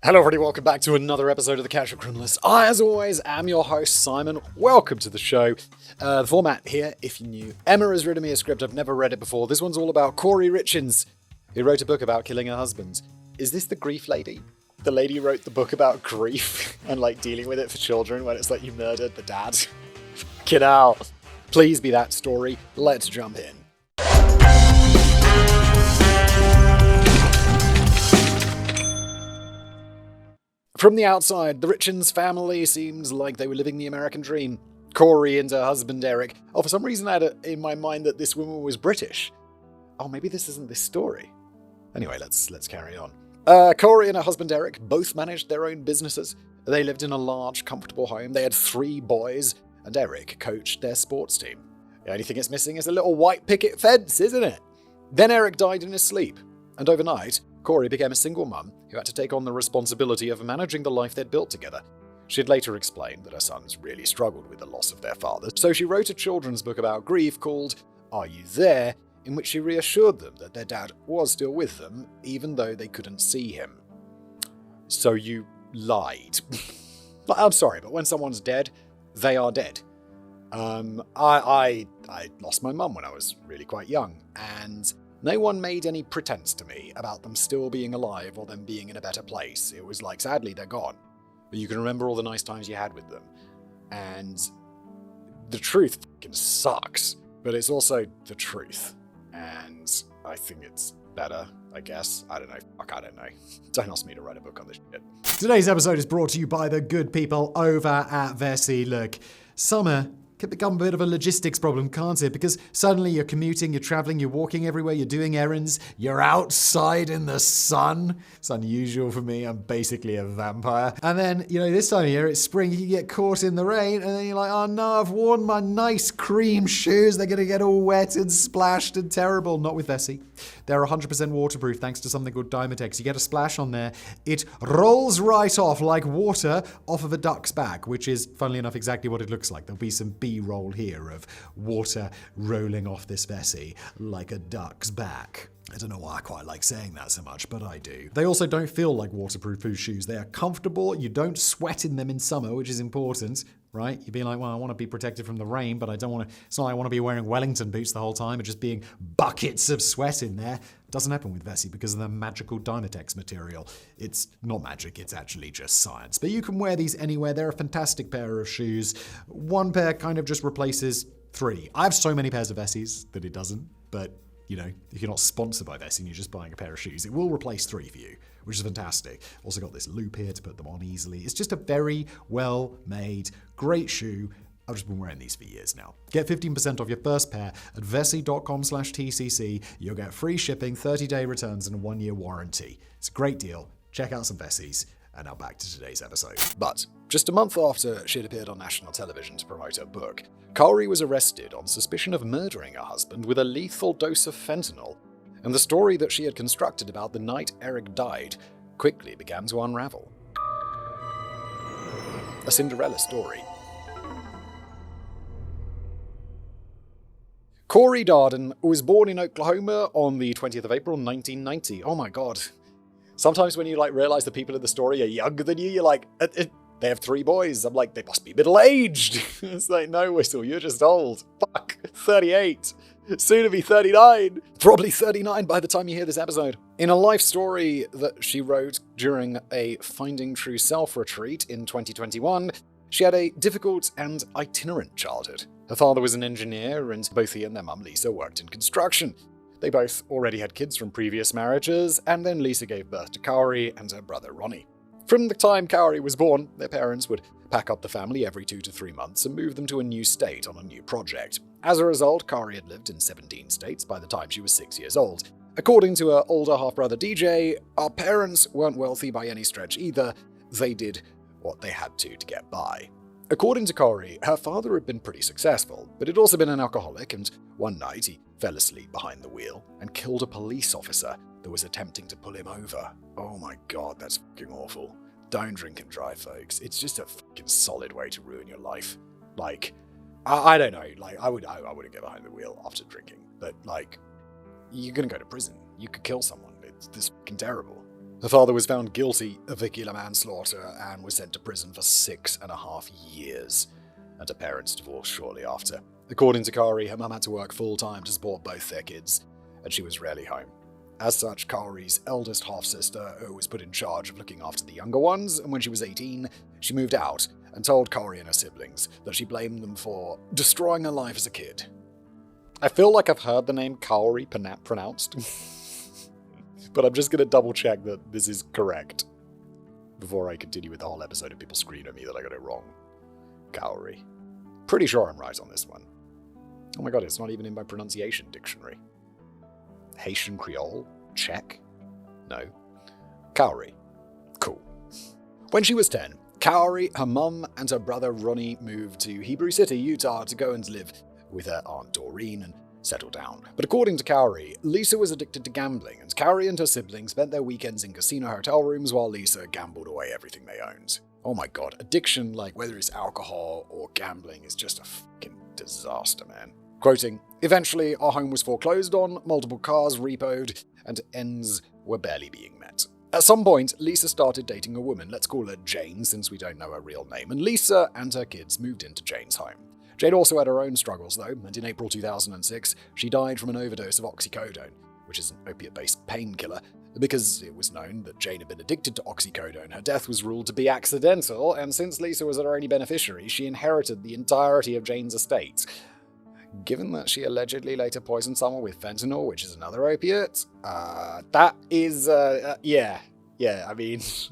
Hello everybody, welcome back to another episode of The Casual Criminalist. I, as always, am your host, Simon. Welcome to the show. The format here, if you're new, Emma has written me a script. I've never read it before. This one's all about Kouri Richens, who wrote a book about killing her husband. Is this the grief lady? The lady who wrote the book about grief and dealing with it for children when it's you murdered the dad? Get out. Please be that story. Let's jump in. From the outside, the Richins family seems like they were living the American dream. Kouri and her husband Eric. Oh, for some reason I had it in my mind that this woman was British. Oh, maybe this isn't this story. Anyway, let's carry on. Kouri and her husband Eric both managed their own businesses. They lived in a large, comfortable home. They had 3 boys, and Eric coached their sports team. The only thing it's missing is a little white picket fence, isn't it? Then Eric died in his sleep, and overnight, Kouri became a single mum who had to take on the responsibility of managing the life they'd built together. She'd later explained that her sons really struggled with the loss of their father, so she wrote a children's book about grief called Are You There?, in which she reassured them that their dad was still with them, even though they couldn't see him. So you lied. I'm sorry, but when someone's dead, they are dead. I lost my mum when I was really quite young, and no one made any pretense to me about them still being alive or them being in a better place. It was sadly, they're gone. But you can remember all the nice times you had with them. And the truth fucking sucks, but it's also the truth. And I think it's better, I guess. I don't know. Fuck, I don't know. Don't ask me to write a book on this shit. Today's episode is brought to you by the good people over at Vessi. Look, summer can become a bit of a logistics problem, can't it? Because suddenly you're commuting, you're traveling, you're walking everywhere, you're doing errands, you're outside in the sun. It's unusual for me, I'm basically a vampire. And then, this time of year, it's spring, you get caught in the rain, and then you're like, oh no, I've worn my nice cream shoes, they're gonna get all wet and splashed and terrible. Not with Vessi. They're 100% waterproof thanks to something called Dymatex. You get a splash on there, it rolls right off like water off of a duck's back, which is, funnily enough, exactly what it looks like. There'll be some B-roll here of water rolling off this Vessi like a duck's back. I don't know why I quite like saying that so much, but I do. They also don't feel like waterproof shoes. They are comfortable. You don't sweat in them in summer, which is important, right? You're being like, well, I want to be protected from the rain, but I don't want to. It's not like I want to be wearing Wellington boots the whole time and just being buckets of sweat in there. It doesn't happen with Vessi because of the magical Dymatex material. It's not magic, it's actually just science. But you can wear these anywhere. They're a fantastic pair of shoes. One pair kind of just replaces 3. I have so many pairs of Vessis that it doesn't, but if you're not sponsored by Vessi and you're just buying a pair of shoes, it will replace 3 for you, which is fantastic. Also got this loop here to put them on easily. It's just a very well-made, great shoe. I've just been wearing these for years now. Get 15% off your first pair at vessi.com/TCC. You'll get free shipping, 30-day returns, and a 1-year warranty. It's a great deal. Check out some Vessis. And now back to today's episode. But just a month after she'd appeared on national television to promote her book, Kouri was arrested on suspicion of murdering her husband with a lethal dose of fentanyl, and the story that she had constructed about the night Eric died quickly began to unravel. A Cinderella story. Kouri Darden was born in Oklahoma on the 20th of April, 1990. Oh my god. Sometimes when you realize the people in the story are younger than you, you're like, they have 3 boys. I'm like, they must be middle-aged. It's like, no, Whistle, you're just old. Fuck, 38. Soon to be 39. Probably 39 by the time you hear this episode. In a life story that she wrote during a Finding True Self retreat in 2021, she had a difficult and itinerant childhood. Her father was an engineer, and both he and their mum, Lisa, worked in construction. They both already had kids from previous marriages, and then Lisa gave birth to Kouri and her brother Ronnie. From the time Kouri was born, their parents would pack up the family every 2 to 3 months and move them to a new state on a new project. As a result, Kouri had lived in 17 states by the time she was 6 years old. According to her older half-brother DJ, our parents weren't wealthy by any stretch either. They did what they had to get by. According to Kouri, her father had been pretty successful, but had also been an alcoholic, and one night he fell asleep behind the wheel and killed a police officer that was attempting to pull him over. Oh my god, that's fucking awful. Don't drink and drive, folks. It's just a fucking solid way to ruin your life. I don't know, I wouldn't get behind the wheel after drinking, but you're gonna go to prison. You could kill someone. It's fucking terrible. Her father was found guilty of vehicular manslaughter and was sent to prison for 6.5 years, and her parents divorced shortly after. According to Kouri, her mum had to work full-time to support both their kids, and she was rarely home. As such, Kouri's eldest half-sister was put in charge of looking after the younger ones, and when she was 18, she moved out and told Kouri and her siblings that she blamed them for destroying her life as a kid. I feel like I've heard the name Kouri pronounced, but I'm just going to double-check that this is correct before I continue with the whole episode of people screaming at me that I got it wrong. Kouri. Pretty sure I'm right on this one. Oh my god, it's not even in my pronunciation dictionary. Haitian Creole? Czech? No. Kouri. Cool. When she was 10, Kouri, her mum, and her brother Ronnie moved to Hebrew City, Utah to go and live with her aunt Doreen and settle down. But according to Kouri, Lisa was addicted to gambling, and Kouri and her siblings spent their weekends in casino hotel rooms while Lisa gambled away everything they owned. Oh my god, addiction, like whether it's alcohol or gambling, is just a fucking disaster, man. Quoting, "Eventually, our home was foreclosed on, multiple cars repoed, and ends were barely being met. At some point, Lisa started dating a woman, let's call her Jane since we don't know her real name, and Lisa and her kids moved into Jane's home. Jane also had her own struggles though, and in April 2006, she died from an overdose of oxycodone, which is an opiate-based painkiller. Because it was known that Jane had been addicted to oxycodone, her death was ruled to be accidental, and since Lisa was her only beneficiary, she inherited the entirety of Jane's estate. Given that she allegedly later poisoned someone with fentanyl, which is another opiate,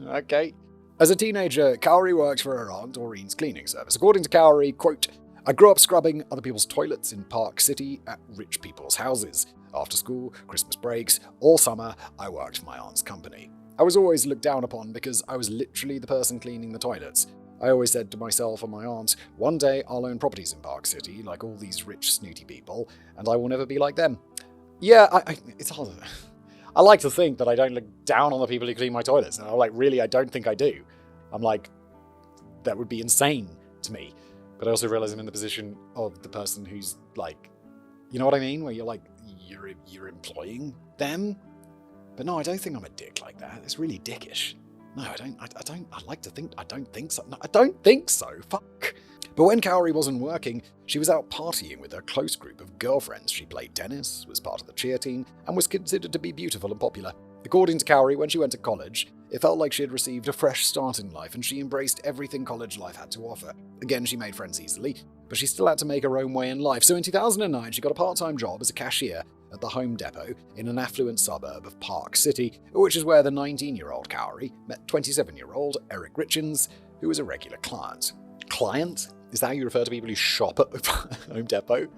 okay. As a teenager, Kouri worked for her aunt Doreen's cleaning service. According to Kouri, quote, "I grew up scrubbing other people's toilets in Park City at rich people's houses. After school, Christmas breaks, all summer, I worked for my aunt's company. I was always looked down upon because I was literally the person cleaning the toilets. I always said to myself and my aunt, one day I'll own properties in Park City, like all these rich, snooty people, and I will never be like them." Yeah, it's hard. I like to think that I don't look down on the people who clean my toilets, and I don't think I do. I'm like, that would be insane to me. But I also realize I'm in the position of the person who's like, you know what I mean? Where you're like, you're employing them? But no, I don't think I'm a dick like that. It's really dickish. No, I don't think so. No, I don't think so. Fuck. But when Kouri wasn't working, she was out partying with her close group of girlfriends. She played tennis, was part of the cheer team, and was considered to be beautiful and popular. According to Kouri, when she went to college, it felt like she had received a fresh start in life, and she embraced everything college life had to offer. Again, she made friends easily, but she still had to make her own way in life. So in 2009, she got a part-time job as a cashier at the Home Depot in an affluent suburb of Park City, which is where the 19-year-old Kouri met 27-year-old Eric Richens, who was a regular client. Client? Is that how you refer to people who shop at Home Depot?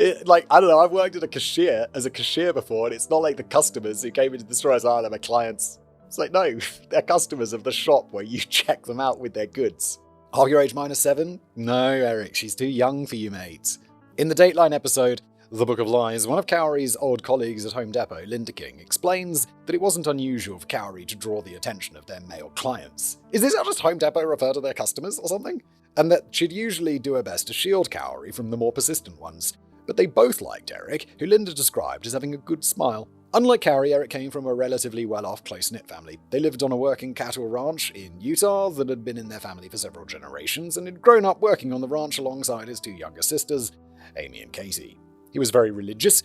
I don't know, I've worked as a cashier before, and it's not like the customers who came into the store as, they're my clients. It's like, no, they're customers of the shop where you check them out with their goods. Are your age -7? No, Eric, she's too young for you, mate. In the Dateline episode, The Book of Lies, one of Kouri's old colleagues at Home Depot, Linda King, explains that it wasn't unusual for Kouri to draw the attention of their male clients. Is this how just Home Depot refer to their customers or something? And that she'd usually do her best to shield Kouri from the more persistent ones. But they both liked Eric, who Linda described as having a good smile. Unlike Kouri, Eric came from a relatively well-off, close-knit family. They lived on a working cattle ranch in Utah that had been in their family for several generations, and had grown up working on the ranch alongside his two younger sisters, Amy and Katie. He was very religious,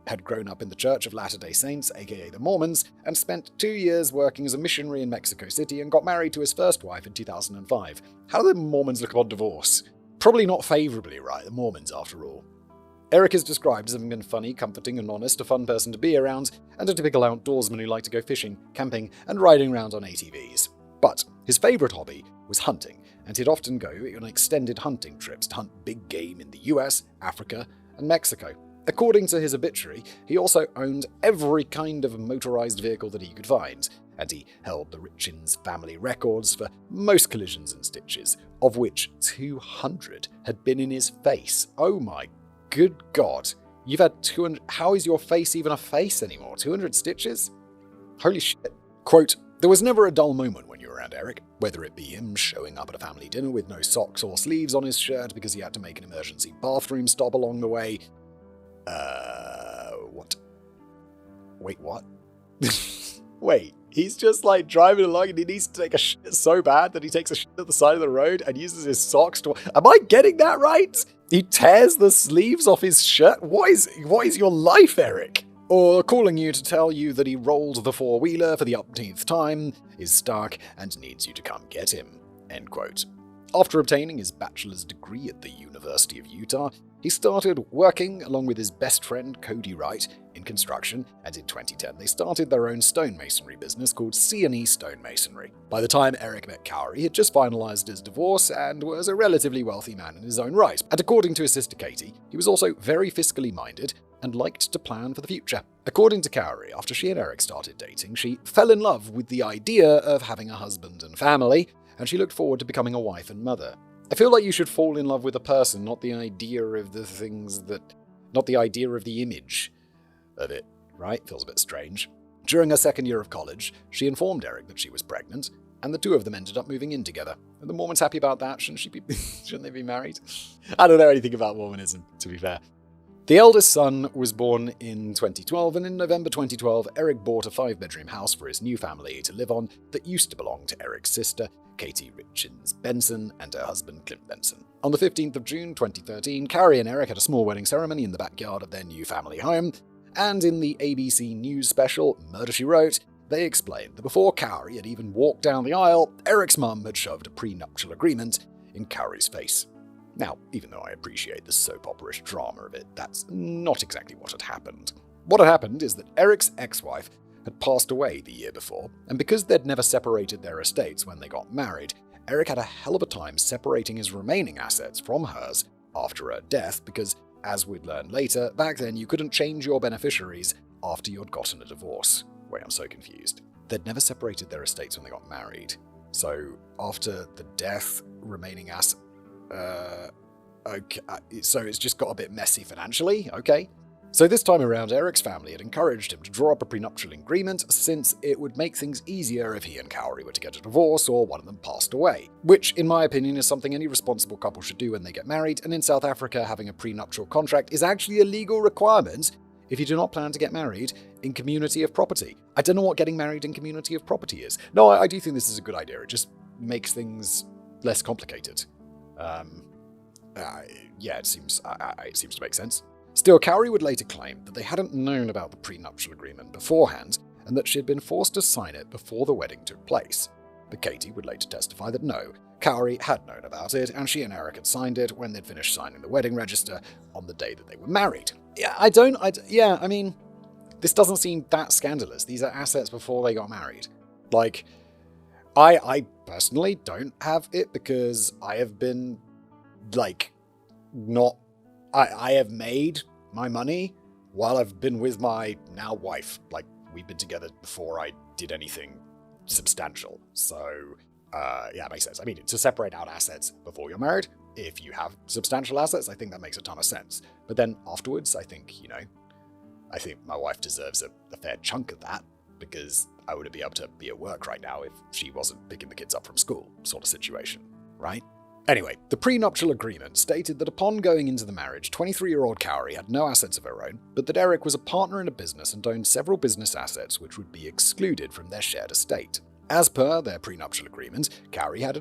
had grown up in the Church of Latter-day Saints, aka the Mormons, and spent 2 years working as a missionary in Mexico City and got married to his first wife in 2005. How do the Mormons look upon divorce? Probably not favourably, right? The Mormons, after all. Eric is described as having been funny, comforting and honest, a fun person to be around, and a typical outdoorsman who liked to go fishing, camping, and riding around on ATVs. But his favourite hobby was hunting, and he'd often go on extended hunting trips to hunt big game in the US, Africa, and Mexico. According to his obituary, he also owned every kind of motorized vehicle that he could find, and he held the Richins family records for most collisions and stitches, of which 200 had been in his face. Oh my good God. You've had 200... How is your face even a face anymore? 200 stitches? Holy shit. Quote, "There was never a dull moment when you were around Eric, whether it be him showing up at a family dinner with no socks or sleeves on his shirt because he had to make an emergency bathroom stop along the way." What? Wait, what? Wait, He's just like driving along and he needs to take a shit so bad that he takes a shit at the side of the road and uses his socks to... Am I getting that right? He tears the sleeves off his shirt? What is your life, Eric? Or calling you to tell you that he rolled the four-wheeler for the umpteenth time, is stuck, and needs you to come get him. End quote. After obtaining his bachelor's degree at the University of Utah, he started working along with his best friend Kouri Richens in construction, and in 2010 they started their own stonemasonry business called C&E Stonemasonry. By the time Eric met Kouri, he had just finalized his divorce and was a relatively wealthy man in his own right. And according to his sister Katie, he was also very fiscally minded and liked to plan for the future. According to Kouri, after she and Eric started dating, she fell in love with the idea of having a husband and family, and she looked forward to becoming a wife and mother. I feel like you should fall in love with a person, not the idea of the things that... not the idea of the image of it, right? Feels a bit strange. During her second year of college, she informed Eric that she was pregnant, and the two of them ended up moving in together. Are the Mormons happy about that? Shouldn't they be married? I don't know anything about Mormonism, to be fair. The eldest son was born in 2012, and in November 2012, Eric bought a 5-bedroom house for his new family to live on that used to belong to Eric's sister, Katie Richins Benson, and her husband, Clint Benson. On the 15th of June 2013, Kouri and Eric had a small wedding ceremony in the backyard of their new family home, and in the ABC News special, Murder, She Wrote, they explained that before Kouri had even walked down the aisle, Eric's mum had shoved a prenuptial agreement in Kouri's face. Now, even though I appreciate the soap opera-ish drama of it, that's not exactly what had happened. What had happened is that Eric's ex-wife had passed away the year before, and because they'd never separated their estates when they got married, Eric had a hell of a time separating his remaining assets from hers after her death because, as we'd learn later, back then you couldn't change your beneficiaries after you'd gotten a divorce. Wait, I'm so confused. They'd never separated their estates when they got married. So, after the death, remaining assets... okay, so it's just got a bit messy financially, okay. So this time around, Eric's family had encouraged him to draw up a prenuptial agreement since it would make things easier if he and Kouri were to get a divorce or one of them passed away, which, in my opinion, is something any responsible couple should do when they get married, and in South Africa, having a prenuptial contract is actually a legal requirement if you do not plan to get married in community of property. I don't know what getting married in community of property is. No, I do think this is a good idea. It just makes things less complicated. Yeah, it seems to make sense. Still, Kouri would later claim that they hadn't known about the prenuptial agreement beforehand, and that she had been forced to sign it before the wedding took place. But Katie would later testify that no, Kouri had known about it, and she and Eric had signed it when they'd finished signing the wedding register on the day that they were married. Yeah, I mean, this doesn't seem that scandalous. These are assets before they got married. Like, I personally don't have it because I have been I have made my money while I've been with my now wife. Like, we've been together before I did anything substantial. So, yeah, it makes sense. I mean, to separate out assets before you're married, if you have substantial assets, I think that makes a ton of sense. But then afterwards, I think my wife deserves a fair chunk of that because I wouldn't be able to be at work right now if she wasn't picking the kids up from school, sort of situation, right? Anyway, the prenuptial agreement stated that upon going into the marriage, 23-year-old Kouri had no assets of her own, but that Eric was a partner in a business and owned several business assets which would be excluded from their shared estate. As per their prenuptial agreement, Kouri had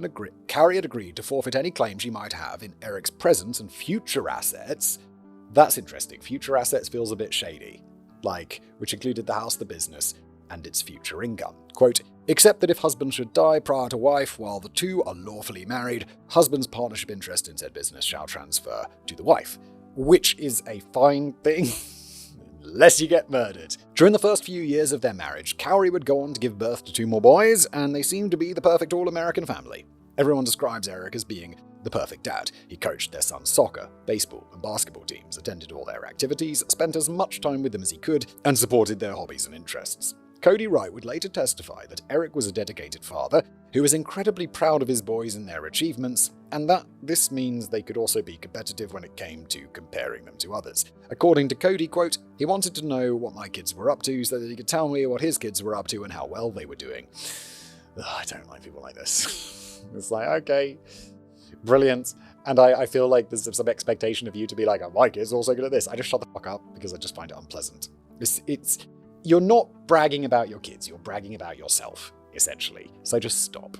agreed to forfeit any claim she might have in Eric's present and future assets. That's interesting. Future assets feels a bit shady. Which included the house, the business, and its future income. Quote, except that if husband should die prior to wife while the two are lawfully married, husband's partnership interest in said business shall transfer to the wife. Which is a fine thing, unless you get murdered. During the first few years of their marriage, Kouri would go on to give birth to 2 more boys, and they seemed to be the perfect all-American family. Everyone describes Eric as being the perfect dad. He coached their son's soccer, baseball, and basketball teams, attended all their activities, spent as much time with them as he could, and supported their hobbies and interests. Kouri Richens would later testify that Eric was a dedicated father who was incredibly proud of his boys and their achievements, and that this means they could also be competitive when it came to comparing them to others. According to Kouri, quote, he wanted to know what my kids were up to so that he could tell me what his kids were up to and how well they were doing. Ugh, I don't like people like this. It's like, okay, brilliant. And I feel like there's some expectation of you to be like, oh, my kid's also good at this. I just shut the fuck up because I just find it unpleasant. You're not bragging about your kids, you're bragging about yourself, essentially. So just stop.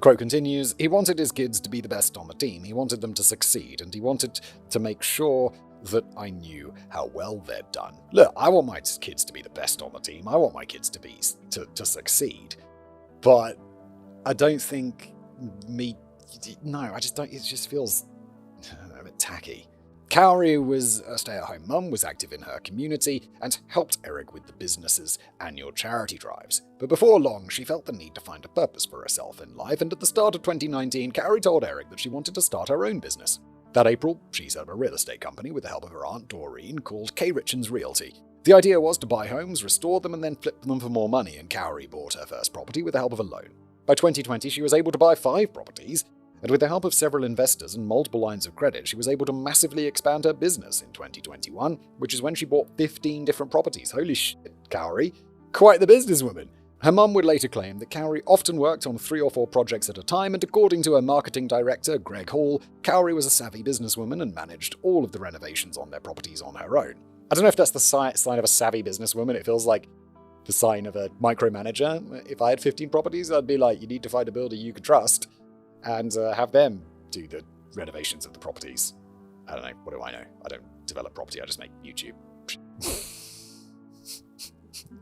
Quote continues, he wanted his kids to be the best on the team, he wanted them to succeed, and he wanted to make sure that I knew how well they'd done. Look, I want my kids to be the best on the team, I want my kids to succeed, but I don't think I just don't, it just feels a bit tacky. Kouri was a stay-at-home mum, was active in her community, and helped Eric with the business's annual charity drives. But before long, she felt the need to find a purpose for herself in life, and at the start of 2019, Kouri told Eric that she wanted to start her own business. That April, she set up a real estate company with the help of her aunt Doreen called Kouri Richens Realty. The idea was to buy homes, restore them, and then flip them for more money, and Kouri bought her first property with the help of a loan. By 2020, she was able to buy 5 properties, and with the help of several investors and multiple lines of credit, she was able to massively expand her business in 2021, which is when she bought 15 different properties. Holy shit, Kouri. Quite the businesswoman. Her mum would later claim that Kouri often worked on 3 or 4 projects at a time, and according to her marketing director, Greg Hall, Kouri was a savvy businesswoman and managed all of the renovations on their properties on her own. I don't know if that's the sign of a savvy businesswoman. It feels like the sign of a micromanager. If I had 15 properties, I'd be like, you need to find a builder you could trust and have them do the renovations of the properties. I don't know. What do I know? I don't develop property. I just make YouTube.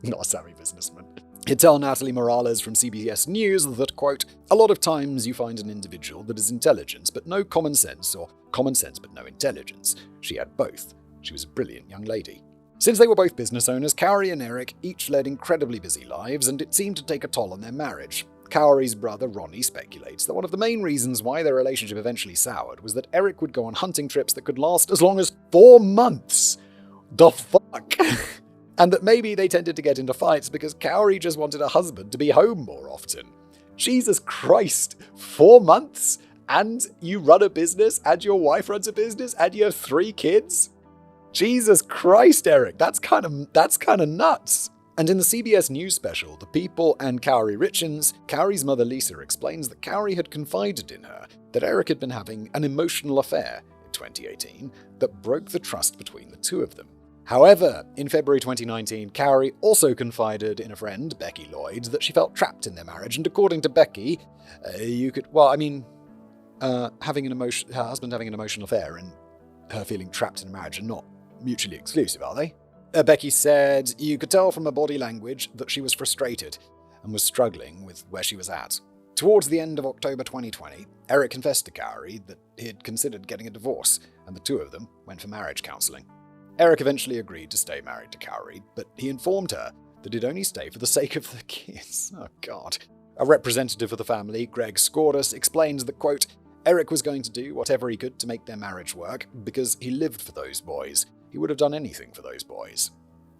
Not a savvy businessman. He'd tell Natalie Morales from CBS News that, quote, a lot of times you find an individual that is intelligence but no common sense, or common sense but no intelligence. She had both. She was a brilliant young lady. Since they were both business owners, Kouri and Eric each led incredibly busy lives, and it seemed to take a toll on their marriage. Kouri's brother Ronnie speculates that one of the main reasons why their relationship eventually soured was that Eric would go on hunting trips that could last as long as 4 months. The fuck? And that maybe they tended to get into fights because Kouri just wanted a husband to be home more often. Jesus Christ, 4 months? And you run a business, and your wife runs a business, and you have 3 kids? Jesus Christ, Eric, that's kind of nuts. And in the CBS News special, The People and Kouri Richens, Kouri's mother Lisa explains that Kouri had confided in her that Eric had been having an emotional affair in 2018 that broke the trust between the two of them. However, in February 2019, Kouri also confided in a friend, Becky Lloyd, that she felt trapped in their marriage, and according to Becky, her husband having an emotional affair and her feeling trapped in a marriage are not mutually exclusive, are they? Becky said, you could tell from her body language that she was frustrated and was struggling with where she was at. Towards the end of October 2020, Eric confessed to Kouri that he had considered getting a divorce, and the two of them went for marriage counseling. Eric eventually agreed to stay married to Kouri, but he informed her that he'd only stay for the sake of the kids. Oh God. A representative of the family, Greg Scordas, explains that, quote, Eric was going to do whatever he could to make their marriage work because he lived for those boys. He would have done anything for those boys.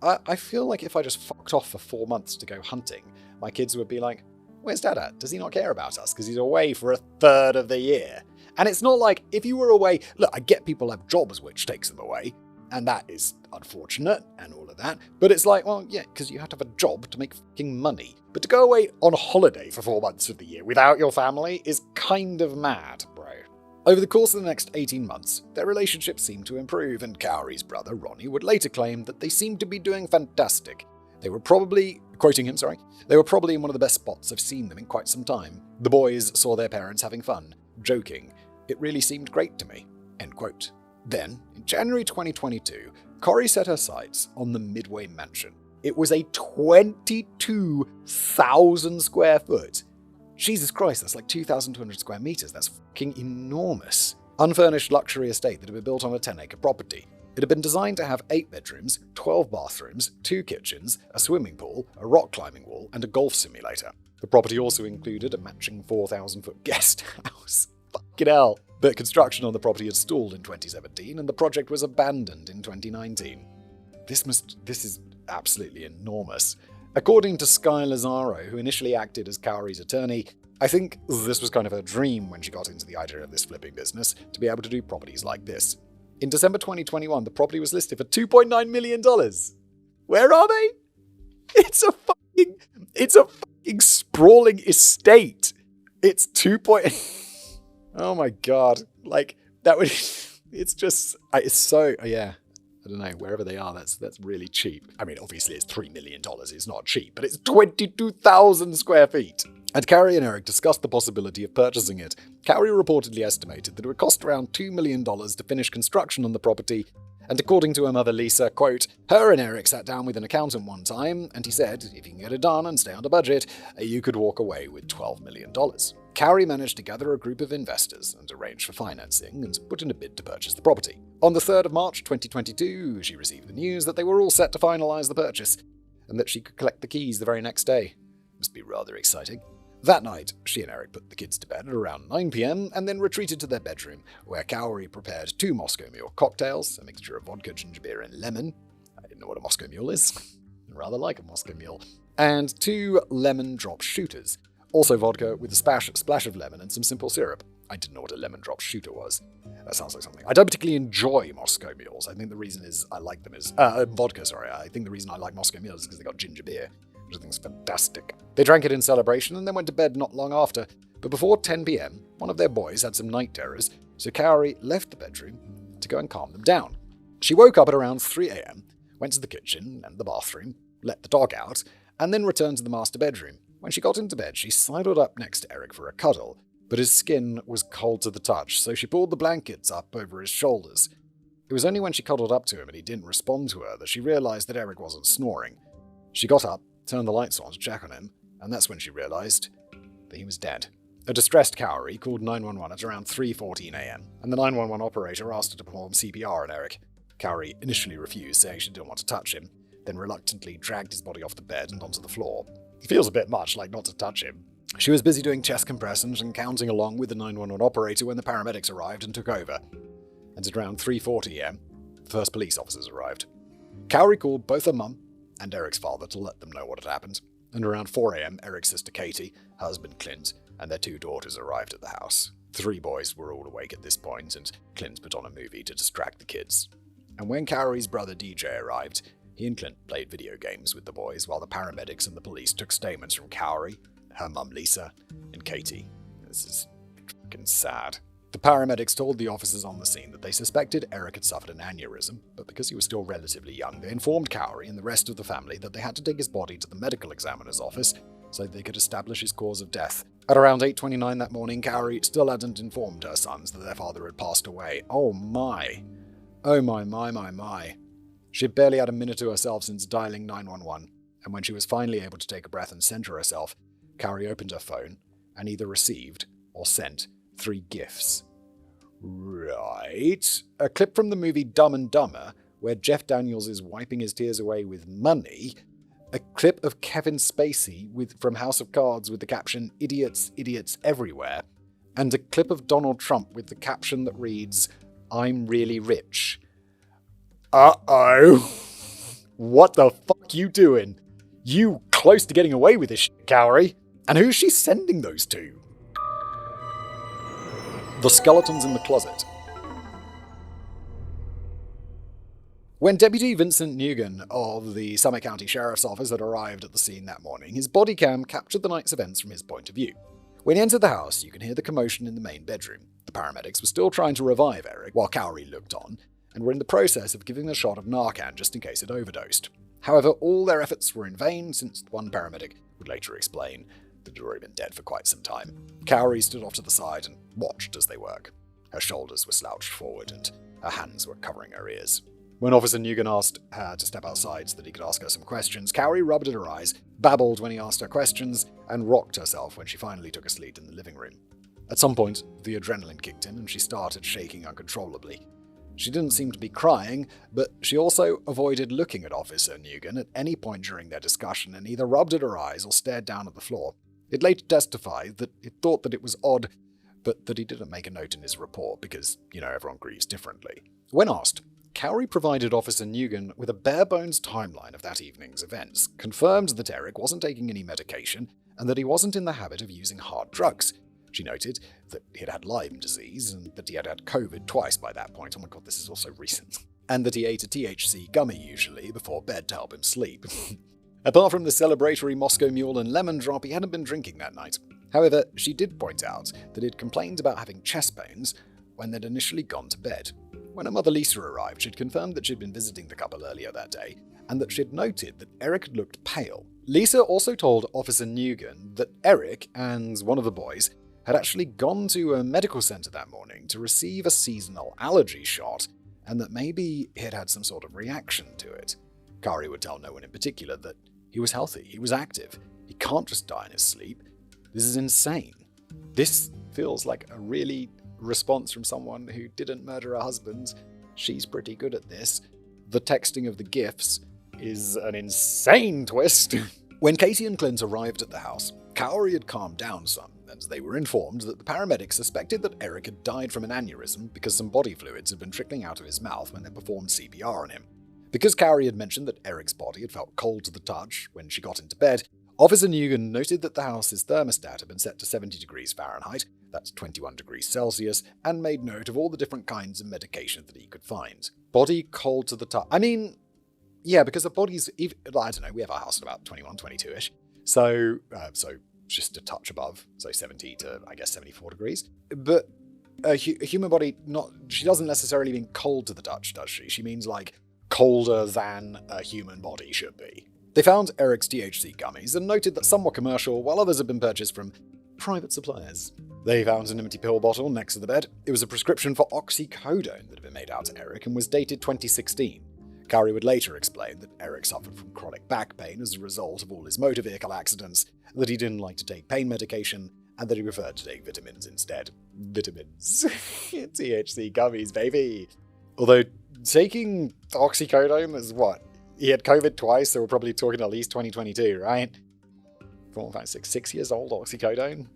I feel like if I just fucked off for 4 months to go hunting, my kids would be like, where's Dad at? Does he not care about us? Because he's away for a third of the year. And it's not like, if you were away, look, I get people have jobs which takes them away, and that is unfortunate and all of that. But it's like, well, yeah, because you have to have a job to make fucking money. But to go away on holiday for 4 months of the year without your family is kind of mad, bro. Over the course of the next 18 months, their relationship seemed to improve, and Kouri's brother, Ronnie, would later claim that they seemed to be doing fantastic. They were probably, quoting him, they were probably in one of the best spots I've seen them in quite some time. The boys saw their parents having fun, joking. It really seemed great to me. End quote. Then, in January 2022, Kouri set her sights on the Midway Mansion. It was a 22,000 square foot. Jesus Christ, that's like 2,200 square meters. That's fucking enormous. Unfurnished luxury estate that had been built on a 10-acre property. It had been designed to have 8 bedrooms, 12 bathrooms, 2 kitchens, a swimming pool, a rock climbing wall, and a golf simulator. The property also included a matching 4,000-foot guest house. Fucking hell. But construction on the property had stalled in 2017, and the project was abandoned in 2019. This is absolutely enormous. According to Sky Lazaro, who initially acted as Kouri's attorney, I think this was kind of her dream when she got into the idea of this flipping business, to be able to do properties like this. In December 2021, the property was listed for $2.9 million. Where are they? It's a fucking sprawling estate. It's 2. Oh my God. Like, that would, it's so, yeah. I don't know, wherever they are, that's really cheap. I mean, obviously it's $3 million, it's not cheap, but it's 22,000 square feet. And Kouri and Eric discussed the possibility of purchasing it. Kouri reportedly estimated that it would cost around $2 million to finish construction on the property, and according to her mother Lisa, quote, her and Eric sat down with an accountant one time, and he said, if you can get it done and stay under budget, you could walk away with $12 million. Kouri managed to gather a group of investors and arrange for financing and put in a bid to purchase the property. On the 3rd of March 2022, she received the news that they were all set to finalize the purchase, and that she could collect the keys the very next day. Must be rather exciting. That night, she and Eric put the kids to bed at around 9 p.m. and then retreated to their bedroom, where Kouri prepared 2 Moscow Mule cocktails, a mixture of vodka, ginger beer, and lemon. I didn't know what a Moscow Mule is. I rather like a Moscow Mule. And 2 lemon drop shooters, also vodka with a splash of lemon and some simple syrup. I didn't know what a lemon drop shooter was. That sounds like something. I don't particularly enjoy Moscow Mules. I think the reason is I like them is... vodka, sorry. I think the reason I like Moscow Mules is because they got ginger beer. I think it's fantastic. They drank it in celebration and then went to bed not long after. But before 10 p.m, one of their boys had some night terrors, so Kouri left the bedroom to go and calm them down. She woke up at around 3 a.m, went to the kitchen and the bathroom, let the dog out, and then returned to the master bedroom. When she got into bed, she sidled up next to Eric for a cuddle, but his skin was cold to the touch, so she pulled the blankets up over his shoulders. It was only when she cuddled up to him and he didn't respond to her that she realized that Eric wasn't snoring. She got up, turned the lights on to check on him, and that's when she realized that he was dead. A distressed Kouri called 911 at around 3:14 a.m, and the 911 operator asked her to perform CPR on Eric. Kouri initially refused, saying she didn't want to touch him, then reluctantly dragged his body off the bed and onto the floor. It feels a bit much like not to touch him. She was busy doing chest compressions and counting along with the 911 operator when the paramedics arrived and took over. And at around 3:40 a.m, the first police officers arrived. Kouri called both her mum and Eric's father to let them know what had happened, and around 4 a.m, Eric's sister Katie, husband Clint, and their 2 daughters arrived at the house. The 3 boys were all awake at this point, and Clint put on a movie to distract the kids. And when Kouri's brother DJ arrived, he and Clint played video games with the boys while the paramedics and the police took statements from Kouri, her mum Lisa, and Katie. This is fucking sad. The paramedics told the officers on the scene that they suspected Eric had suffered an aneurysm, but because he was still relatively young, they informed Kouri and the rest of the family that they had to take his body to the medical examiner's office so they could establish his cause of death. At around 8:29 that morning, Kouri still hadn't informed her sons that their father had passed away. Oh my. Oh my. She had barely had a minute to herself since dialing 911, and when she was finally able to take a breath and center herself, Kouri opened her phone and either received or sent 3 gifts. Right. A clip from the movie Dumb and Dumber, where Jeff Daniels is wiping his tears away with money. A clip of Kevin Spacey from House of Cards with the caption, "Idiots, idiots everywhere." And a clip of Donald Trump with the caption that reads, "I'm really rich." Uh-oh. What the fuck you doing? You close to getting away with this shit, Kouri. And who's she sending those to? The skeletons in the closet. When Deputy Vincent Nguyen of the Summit County Sheriff's Office had arrived at the scene that morning, his body cam captured the night's events from his point of view. When he entered the house, you can hear the commotion in the main bedroom. The paramedics were still trying to revive Eric while Kouri looked on, and were in the process of giving him a shot of Narcan just in case it overdosed. However, all their efforts were in vain, since one paramedic would later explain that he'd already been dead for quite some time. Kouri stood off to the side and watched as they work. Her shoulders were slouched forward, and her hands were covering her ears. When Officer Nguyen asked her to step outside so that he could ask her some questions, Kouri rubbed at her eyes, babbled when he asked her questions, and rocked herself when she finally took a seat in the living room. At some point, the adrenaline kicked in and she started shaking uncontrollably. She didn't seem to be crying, but she also avoided looking at Officer Nguyen at any point during their discussion and either rubbed at her eyes or stared down at the floor. It later testified that it thought that it was odd, but that he didn't make a note in his report because, everyone grieves differently. When asked, Kouri provided Officer Nguyen with a bare-bones timeline of that evening's events, confirmed that Eric wasn't taking any medication, and that he wasn't in the habit of using hard drugs. She noted that he had had Lyme disease, and that he had had COVID twice by that point. Oh my god, this is also recent. And that he ate a THC gummy usually before bed to help him sleep. Apart from the celebratory Moscow Mule and lemon drop, he hadn't been drinking that night. However, she did point out that he'd complained about having chest pains when they'd initially gone to bed. When her mother Lisa arrived, she'd confirmed that she'd been visiting the couple earlier that day, and that she'd noted that Eric had looked pale. Lisa also told Officer Nugent that Eric and one of the boys had actually gone to a medical centre that morning to receive a seasonal allergy shot, and that maybe he had had some sort of reaction to it. Kouri would tell no one in particular that he was healthy, he was active, he can't just die in his sleep. This is insane. This feels like a really response from someone who didn't murder her husband. She's pretty good at this. The texting of the gifs is an insane twist. When Katie and Clint arrived at the house, Kouri had calmed down some, as they were informed that the paramedics suspected that Eric had died from an aneurysm because some body fluids had been trickling out of his mouth when they performed CPR on him. Because Kouri had mentioned that Eric's body had felt cold to the touch when she got into bed, Officer Nugent noted that the house's thermostat had been set to 70 degrees Fahrenheit, that's 21 degrees Celsius, and made note of all the different kinds of medication that he could find. Body cold to the touch. I mean, yeah, because the body's, I don't know, we have our house at about 21, 22-ish. So just a touch above, so 70 to, I guess, 74 degrees. But a human body, she doesn't necessarily mean cold to the touch, does she? She means, like, colder than a human body should be. They found Eric's THC gummies and noted that some were commercial, while others had been purchased from private suppliers. They found an empty pill bottle next to the bed. It was a prescription for oxycodone that had been made out to Eric and was dated 2016. Kouri would later explain that Eric suffered from chronic back pain as a result of all his motor vehicle accidents, that he didn't like to take pain medication, and that he preferred to take vitamins instead. Vitamins. THC gummies, baby. Although, taking oxycodone is what? He had COVID twice, so we're probably talking at least 2022, right? 4, 5, 6, 6 years old, oxycodone?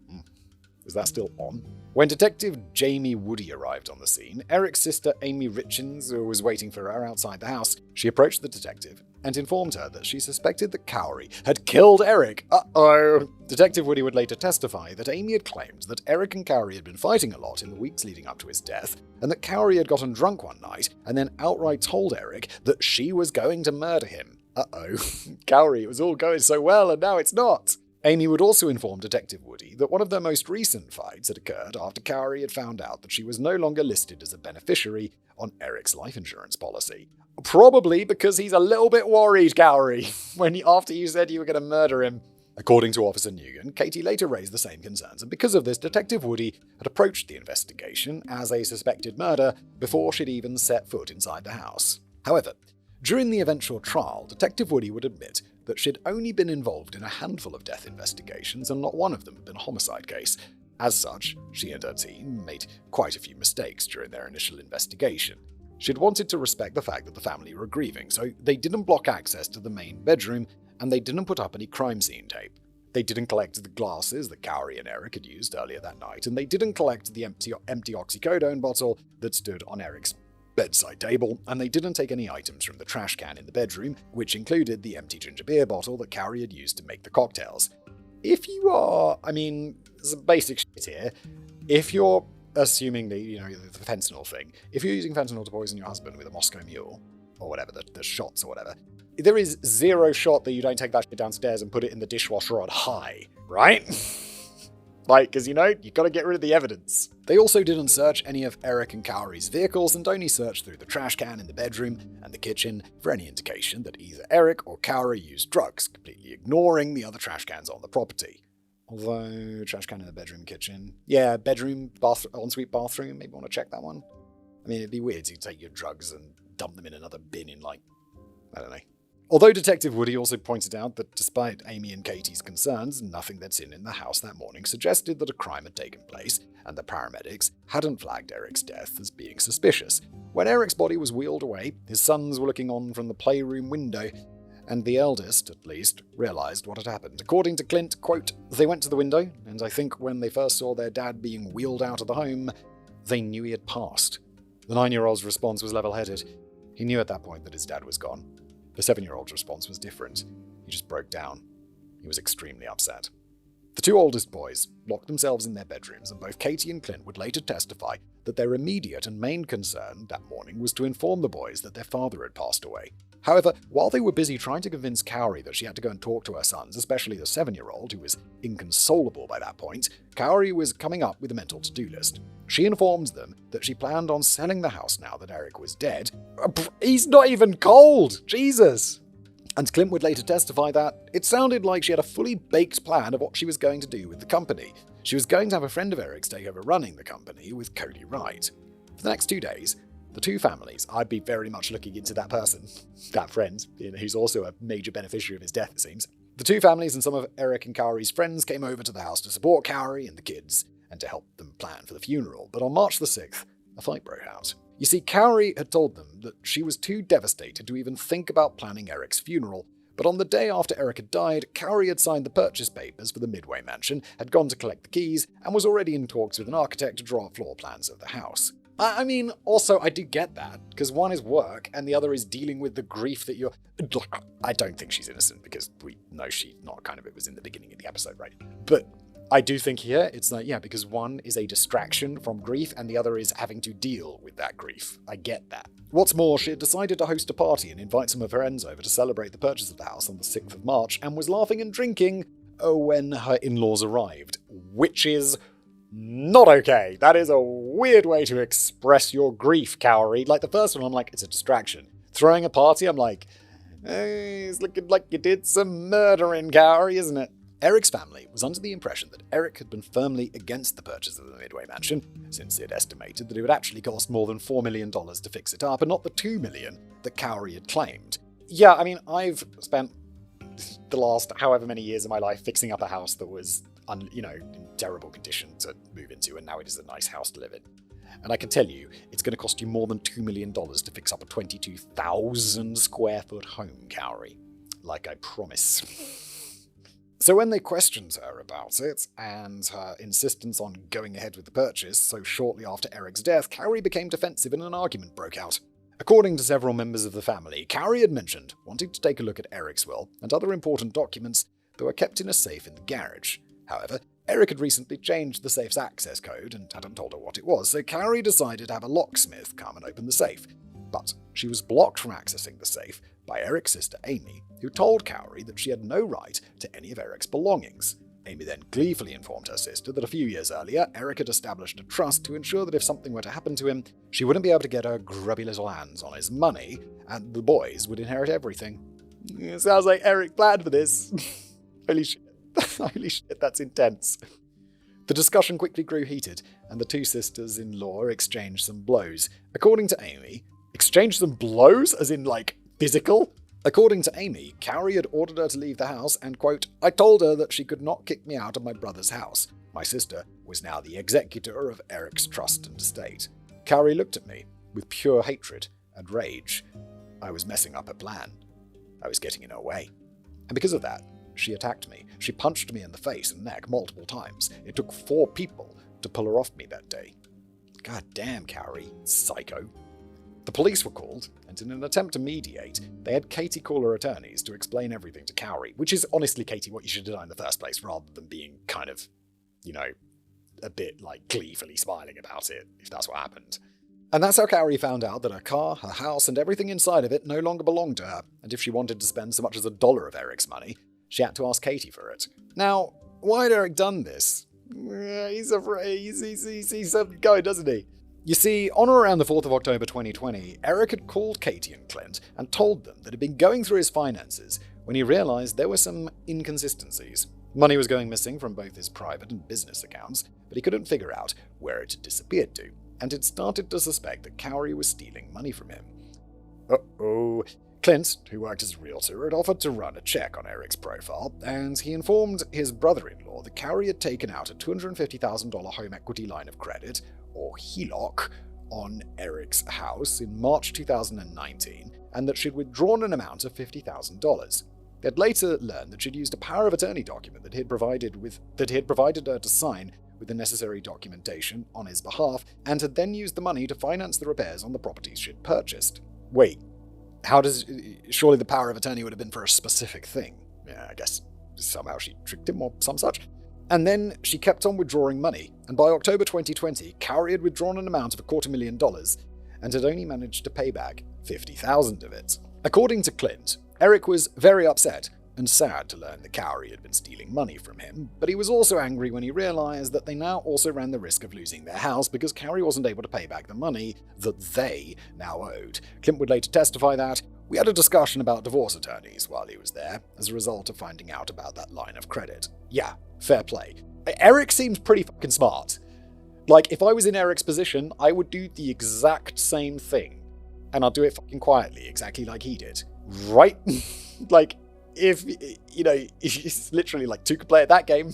Is that still on? When Detective Jamie Woody arrived on the scene, Eric's sister Amy Richins, who was waiting for her outside the house, she approached the detective and informed her that she suspected that Kouri had killed Eric. Uh-oh! Detective Woody would later testify that Amy had claimed that Eric and Kouri had been fighting a lot in the weeks leading up to his death, and that Kouri had gotten drunk one night and then outright told Eric that she was going to murder him. Uh-oh. Kouri, it was all going so well and now it's not. Amy would also inform Detective Woody that one of their most recent fights had occurred after Kouri had found out that she was no longer listed as a beneficiary on Eric's life insurance policy. Probably because he's a little bit worried, Kouri, after you said you were going to murder him. According to Officer Nugent, Katie later raised the same concerns, and because of this, Detective Woody had approached the investigation as a suspected murder before she'd even set foot inside the house. However, during the eventual trial, Detective Woody would admit that she'd only been involved in a handful of death investigations and not one of them had been a homicide case. As such, she and her team made quite a few mistakes during their initial investigation. She'd wanted to respect the fact that the family were grieving, so they didn't block access to the main bedroom and they didn't put up any crime scene tape. They didn't collect the glasses that Kouri and Eric had used earlier that night, and they didn't collect the empty oxycodone bottle that stood on Eric's bedside table, and they didn't take any items from the trash can in the bedroom, which included the empty ginger beer bottle that Kouri had used to make the cocktails. If you are, some basic shit here, if you're assuming the fentanyl thing, if you're using fentanyl to poison your husband with a Moscow Mule, or whatever, the shots or whatever, there is zero shot that you don't take that shit downstairs and put it in the dishwasher on high, right? Because, you've got to get rid of the evidence. They also didn't search any of Eric and Kouri's vehicles and only searched through the trash can in the bedroom and the kitchen for any indication that either Eric or Kouri used drugs, completely ignoring the other trash cans on the property. Although, trash can in the bedroom, kitchen. Yeah, bedroom, ensuite bathroom, maybe want to check that one. It'd be weird to take your drugs and dump them in another bin in, I don't know. Although Detective Woody also pointed out that despite Amy and Katie's concerns, nothing they'd seen in the house that morning suggested that a crime had taken place, and the paramedics hadn't flagged Eric's death as being suspicious. When Eric's body was wheeled away, his sons were looking on from the playroom window, and the eldest, at least, realized what had happened. According to Clint, quote, "They went to the window, and I think when they first saw their dad being wheeled out of the home, they knew he had passed." The 9-year-old's response was level-headed. He knew at that point that his dad was gone. The 7-year-old's response was different. He just broke down. He was extremely upset. The 2 oldest boys locked themselves in their bedrooms, and both Katie and Clint would later testify that their immediate and main concern that morning was to inform the boys that their father had passed away. However, while they were busy trying to convince Kouri that she had to go and talk to her sons, especially the 7-year-old, who was inconsolable by that point, Kouri was coming up with a mental to-do list. She informed them that she planned on selling the house now that Eric was dead. He's not even cold! Jesus! And Clint would later testify that it sounded like she had a fully baked plan of what she was going to do with the company. She was going to have a friend of Eric's take over running the company with Kouri Richens. For the next 2 days, the two families, I'd be very much looking into that person, that friend, who's also a major beneficiary of his death, it seems. The two families and some of Eric and Kouri's friends came over to the house to support Kouri and the kids and to help them plan for the funeral. But on March the 6th, a fight broke out. You see, Kouri had told them that she was too devastated to even think about planning Eric's funeral. But on the day after Eric had died, Kouri had signed the purchase papers for the Midway mansion, had gone to collect the keys, and was already in talks with an architect to draw up floor plans of the house. I mean, also, I do get that, because one is work, and the other is dealing with the grief that you're... I don't think she's innocent, because we know she's not kind of... It was in the beginning of the episode, right? But I do think here, it's like, yeah, because one is a distraction from grief, and the other is having to deal with that grief. I get that. What's more, she had decided to host a party and invite some of her friends over to celebrate the purchase of the house on the 6th of March, and was laughing and drinking when her in-laws arrived, which is... not okay. That is a weird way to express your grief, Kouri. Like, the first one, I'm like, it's a distraction. Throwing a party, I'm like, hey, it's looking like you did some murdering, Kouri, isn't it? Eric's family was under the impression that Eric had been firmly against the purchase of the Midway mansion, since it estimated that it would actually cost more than $4 million to fix it up, and not the $2 million that Kouri had claimed. Yeah, I mean, I've spent the last however many years of my life fixing up a house that was in terrible condition to move into, and now it is a nice house to live in. And I can tell you, it's going to cost you more than $2 million to fix up a 22,000 square foot home, Kouri. Like I promise. So when they questioned her about it, and her insistence on going ahead with the purchase so shortly after Eric's death, Kouri became defensive and an argument broke out. According to several members of the family, Kouri had mentioned wanting to take a look at Eric's will and other important documents that were kept in a safe in the garage. However, Eric had recently changed the safe's access code and hadn't told her what it was, so Kouri decided to have a locksmith come and open the safe. But she was blocked from accessing the safe by Eric's sister Amy, who told Kouri that she had no right to any of Eric's belongings. Amy then gleefully informed her sister that a few years earlier, Eric had established a trust to ensure that if something were to happen to him, she wouldn't be able to get her grubby little hands on his money, and the boys would inherit everything. It sounds like Eric planned for this. Holy shit. Holy shit, that's intense. The discussion quickly grew heated, and the two sisters-in-law exchanged some blows. According to Amy, exchanged some blows? As in, like, physical? According to Amy, Kouri had ordered her to leave the house and, quote, I told her that she could not kick me out of my brother's house. My sister was now the executor of Eric's trust and estate. Kouri looked at me with pure hatred and rage. I was messing up her plan. I was getting in her way. And because of that, she attacked me. She punched me in the face and neck multiple times. It took 4 people to pull her off me that day. God damn, Kouri, psycho. The police were called, and in an attempt to mediate, they had Katie call her attorneys to explain everything to Kouri, which is honestly, Katie, what you should have done in the first place, rather than being kind of, a bit, gleefully smiling about it, if that's what happened. And that's how Kouri found out that her car, her house, and everything inside of it no longer belonged to her, and if she wanted to spend so much as $1 of Eric's money, she had to ask Katie for it. Now, why had Eric done this? He's afraid. He's something going, doesn't he? You see, on or around the 4th of October 2020, Eric had called Katie and Clint and told them that he'd been going through his finances when he realized there were some inconsistencies. Money was going missing from both his private and business accounts, but he couldn't figure out where it had disappeared to, and had started to suspect that Kouri was stealing money from him. Uh-oh. Clint, who worked as a realtor, had offered to run a check on Eric's profile, and he informed his brother-in-law that Kouri had taken out a $250,000 home equity line of credit, or HELOC, on Eric's house in March 2019, and that she'd withdrawn an amount of $50,000. They'd later learned that she'd used a power of attorney document that he had provided her to sign with the necessary documentation on his behalf, and had then used the money to finance the repairs on the properties she'd purchased. Wait. Surely the power of attorney would have been for a specific thing. Yeah, I guess somehow she tricked him or some such. And then she kept on withdrawing money, and by October 2020, Kouri had withdrawn an amount of $250,000 and had only managed to pay back $50,000 of it. According to Clint, Eric was very upset and sad to learn that Kouri had been stealing money from him, but he was also angry when he realized that they now also ran the risk of losing their house because Kouri wasn't able to pay back the money that they now owed. Clint would later testify that, "We had a discussion about divorce attorneys while he was there, as a result of finding out about that line of credit." Yeah, fair play. Eric seems pretty fucking smart. Like, if I was in Eric's position, I would do the exact same thing. And I'll do it fucking quietly, exactly like he did. Right? Like, if it's literally like two could play at that game.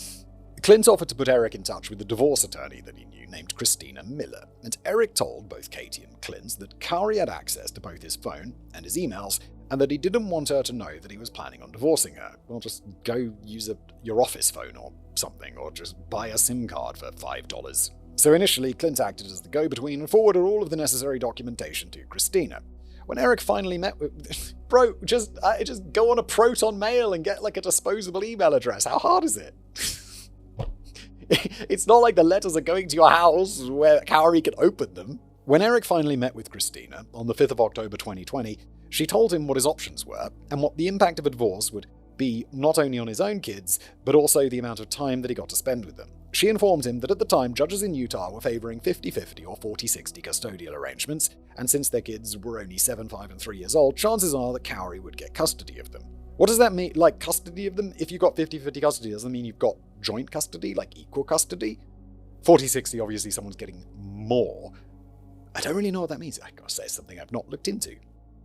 Clint offered to put Eric in touch with the divorce attorney that he knew named Christina Miller, and Eric told both Katie and Clint that Kouri had access to both his phone and his emails, and that he didn't want her to know that he was planning on divorcing her. Well, just go use your office phone or something, or just buy a SIM card for $5. So initially, Clint acted as the go-between and forwarded all of the necessary documentation to Christina. When Eric finally met with... Bro, just go on a Proton Mail and get like a disposable email address. How hard is it? It's not like the letters are going to your house where Kouri can open them. When Eric finally met with Christina on the 5th of October 2020, she told him what his options were and what the impact of a divorce would be not only on his own kids, but also the amount of time that he got to spend with them. She informed him that at the time, judges in Utah were favoring 50-50 or 40-60 custodial arrangements, and since their kids were only 7, 5, and 3 years old, chances are that Kouri would get custody of them. What does that mean? Like, custody of them? If you've got 50-50 custody, does that mean you've got joint custody? Like, equal custody? 40-60, obviously someone's getting more. I don't really know what that means. I gotta say, it's something I've not looked into.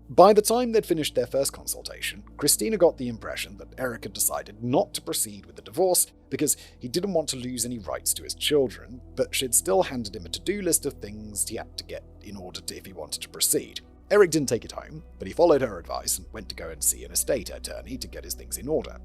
By the time they'd finished their first consultation, Christina got the impression that Eric had decided not to proceed with the divorce because he didn't want to lose any rights to his children, but she'd still handed him a to-do list of things he had to get in order to if he wanted to proceed. Eric didn't take it home, but he followed her advice and went to go and see an estate attorney to get his things in order.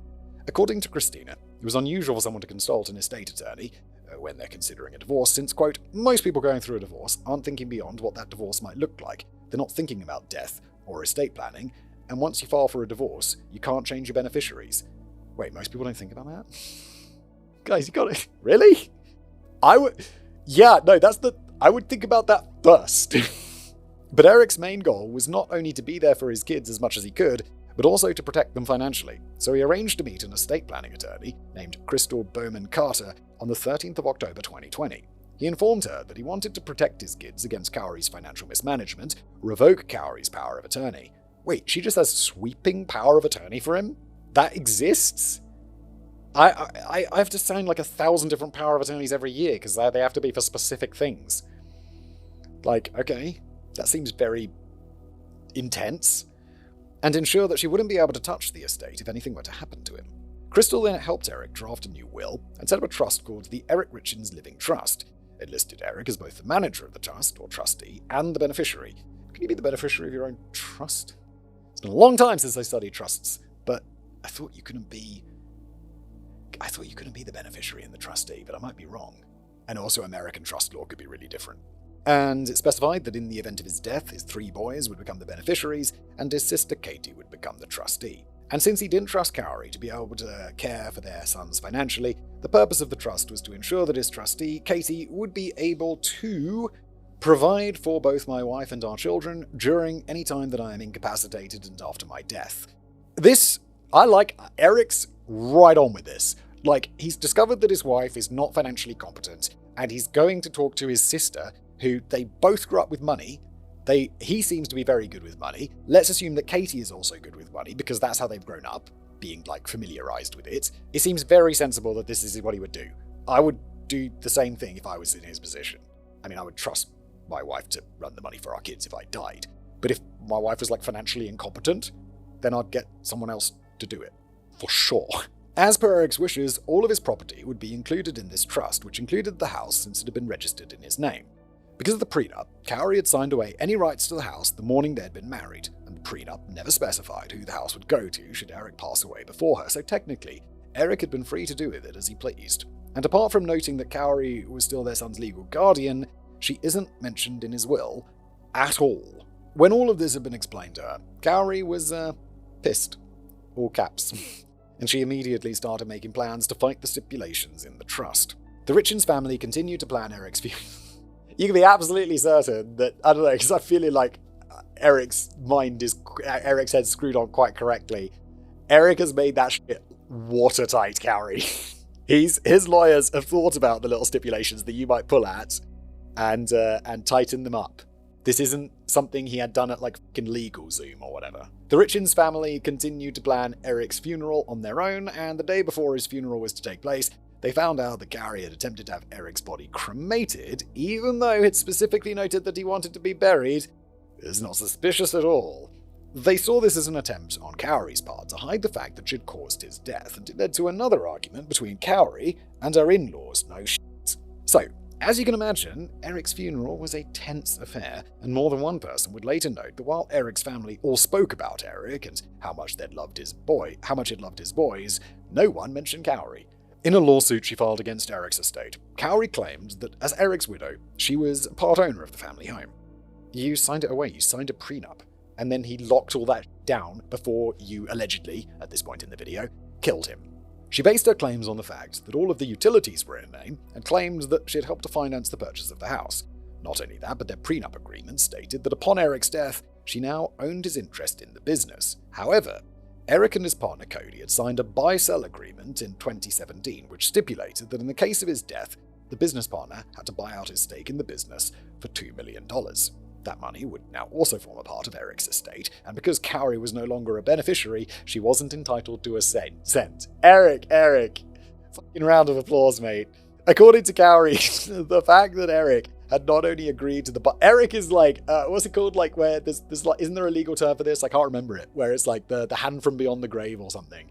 According to Christina, it was unusual for someone to consult an estate attorney when they're considering a divorce since, quote, "most people going through a divorce aren't thinking beyond what that divorce might look like. They're not thinking about death or estate planning, and once you file for a divorce, you can't change your beneficiaries." Wait, most people don't think about that? Guys, you got it. Really? I would think about that first. But Eric's main goal was not only to be there for his kids as much as he could, but also to protect them financially. So he arranged to meet an estate planning attorney named Crystal Bowman Carter on the 13th of October 2020. He informed her that he wanted to protect his kids against Kouri's financial mismanagement, revoke Kouri's power of attorney. Wait, she just has sweeping power of attorney for him? That exists? I have to sign like 1,000 different power of attorneys every year because they have to be for specific things. Like, okay, that seems very intense. And ensure that she wouldn't be able to touch the estate if anything were to happen to him. Crystal then helped Eric draft a new will and set up a trust called the Eric Richens Living Trust. It listed Eric as both the manager of the trust, or trustee, and the beneficiary. Can you be the beneficiary of your own trust? It's been a long time since I studied trusts, but I thought you couldn't be the beneficiary and the trustee, but I might be wrong. And also American trust law could be really different. And it specified that in the event of his death, his 3 boys would become the beneficiaries, and his sister Katie would become the trustee. And since he didn't trust Kouri to be able to care for their sons financially, the purpose of the trust was to ensure that his trustee, Katie, would be able to provide for both my wife and our children during any time that I am incapacitated and after my death. I like Eric's right on with this. Like, he's discovered that his wife is not financially competent, and he's going to talk to his sister, who they both grew up with money. He seems to be very good with money. Let's assume that Katie is also good with money, because that's how they've grown up, being, like, familiarized with it. It seems very sensible that this is what he would do. I would do the same thing if I was in his position. I mean, I would trust my wife to run the money for our kids if I died. But if my wife was, like, financially incompetent, then I'd get someone else to do it. For sure. As per Eric's wishes, all of his property would be included in this trust, which included the house since it had been registered in his name. Because of the prenup, Kouri had signed away any rights to the house the morning they had been married, and the prenup never specified who the house would go to should Eric pass away before her, so technically, Eric had been free to do with it as he pleased. And apart from noting that Kouri was still their son's legal guardian, she isn't mentioned in his will at all. When all of this had been explained to her, Kouri was, pissed. All caps. And she immediately started making plans to fight the stipulations in the trust. The Richins family continued to plan Eric's funeral. You can be absolutely certain that, I don't know, because I'm feeling like Eric's head's screwed on quite correctly. Eric has made that shit watertight, Kouri. His lawyers have thought about the little stipulations that you might pull at and tighten them up. This isn't something he had done at like fucking LegalZoom or whatever. The Richins family continued to plan Eric's funeral on their own, and the day before his funeral was to take place, they found out that Kouri had attempted to have Eric's body cremated, even though it specifically noted that he wanted to be buried. It's not suspicious at all. They saw this as an attempt on Kouri's part to hide the fact that she'd caused his death, and it led to another argument between Kouri and her in-laws, no shit. So, as you can imagine, Eric's funeral was a tense affair, and more than one person would later note that while Eric's family all spoke about Eric and how much it loved his boys, no one mentioned Kouri. In a lawsuit she filed against Eric's estate, Kouri claimed that as Eric's widow, she was part owner of the family home. You signed it away, you signed a prenup, and then he locked all that down before you allegedly, at this point in the video, killed him. She based her claims on the fact that all of the utilities were in her name, and claimed that she had helped to finance the purchase of the house. Not only that, but their prenup agreement stated that upon Eric's death, she now owned his interest in the business. However, Eric and his partner Kouri had signed a buy-sell agreement in 2017, which stipulated that in the case of his death, the business partner had to buy out his stake in the business for $2 million. That money would now also form a part of Eric's estate, and because Kouri was no longer a beneficiary, she wasn't entitled to a cent. Eric! Fucking round of applause, mate. According to Kouri, the fact that Eric had not only agreed to the... Eric is like, what's it called? Like, where there's like, isn't there a legal term for this? I can't remember it. Where it's like the hand from beyond the grave or something.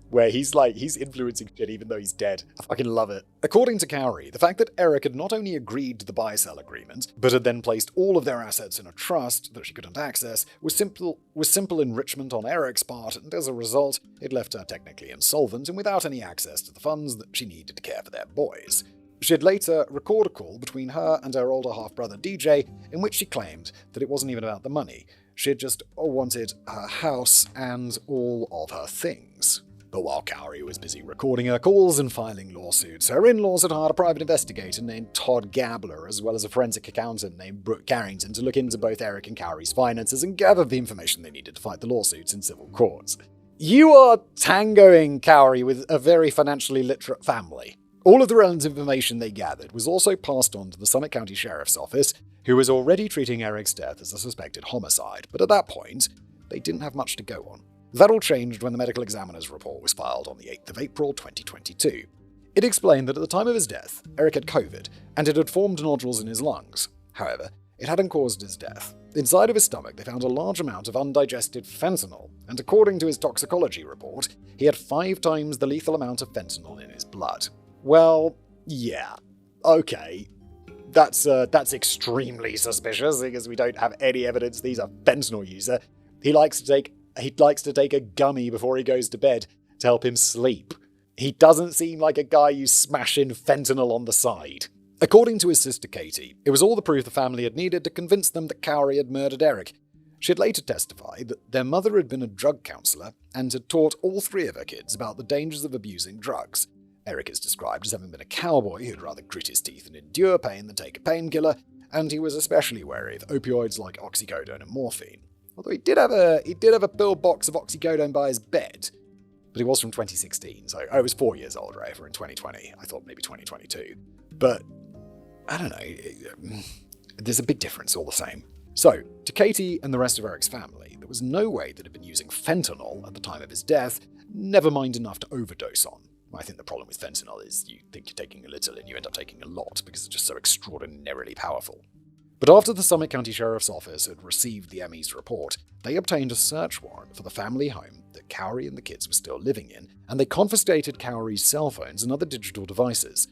Where he's influencing shit even though he's dead. I fucking love it. According to Kouri, the fact that Eric had not only agreed to the buy-sell agreement, but had then placed all of their assets in a trust that she couldn't access, was simple enrichment on Eric's part, and as a result, it left her technically insolvent and without any access to the funds that she needed to care for their boys. She'd later record a call between her and her older half-brother DJ, in which she claimed that it wasn't even about the money. She had just wanted her house and all of her things. But while Kouri was busy recording her calls and filing lawsuits, her in-laws had hired a private investigator named Todd Gabler, as well as a forensic accountant named Brooke Carrington, to look into both Eric and Kouri's finances and gather the information they needed to fight the lawsuits in civil courts. You are tangoing Kouri with a very financially literate family. All of the relevant information they gathered was also passed on to the Summit County Sheriff's Office, who was already treating Eric's death as a suspected homicide, but at that point, they didn't have much to go on. That all changed when the medical examiner's report was filed on the 8th of April 2022. It explained that at the time of his death, Eric had COVID, and it had formed nodules in his lungs. However, it hadn't caused his death. Inside of his stomach, they found a large amount of undigested fentanyl, and according to his toxicology report, he had 5 times the lethal amount of fentanyl in his blood. Well, yeah, okay. That's extremely suspicious, because we don't have any evidence he's a fentanyl user. He likes to take a gummy before he goes to bed to help him sleep. He doesn't seem like a guy you smash in fentanyl on the side. According to his sister Katie, it was all the proof the family had needed to convince them that Kouri had murdered Eric. She had later testified that their mother had been a drug counselor and had taught all 3 of her kids about the dangers of abusing drugs. Eric is described as having been a cowboy who'd rather grit his teeth and endure pain than take a painkiller, and he was especially wary of opioids like oxycodone and morphine. Although he did have a pill box of oxycodone by his bed, but he was from 2016, so I was 4 years old, right? For in 2020, I thought maybe 2022. But I don't know. There's a big difference all the same. So, to Katie and the rest of Eric's family, there was no way that he'd been using fentanyl at the time of his death, never mind enough to overdose on. I think the problem with fentanyl is you think you're taking a little and you end up taking a lot because it's just so extraordinarily powerful. But after the Summit County Sheriff's Office had received the ME's report, they obtained a search warrant for the family home that Kouri and the kids were still living in, and they confiscated Kouri's cell phones and other digital devices.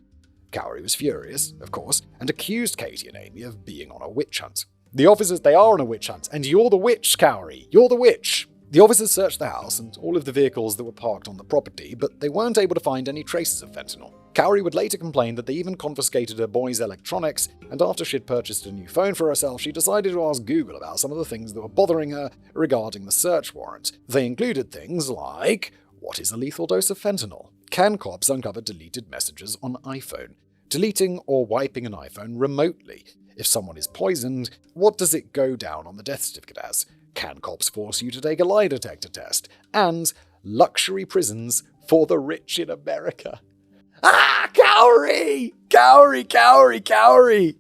Kouri was furious, of course, and accused Katie and Amy of being on a witch hunt. The officers, they are on a witch hunt, and you're the witch, Kouri. You're the witch. The officers searched the house and all of the vehicles that were parked on the property, but they weren't able to find any traces of fentanyl. Kouri would later complain that they even confiscated her boys' electronics, and after she'd purchased a new phone for herself, she decided to ask Google about some of the things that were bothering her regarding the search warrant. They included things like, what is a lethal dose of fentanyl? Can cops uncover deleted messages on iPhone? Deleting or wiping an iPhone remotely. If someone is poisoned, what does it go down on the death certificate as? Can cops force you to take a lie detector test? And luxury prisons for the rich in America. Kouri! Kouri!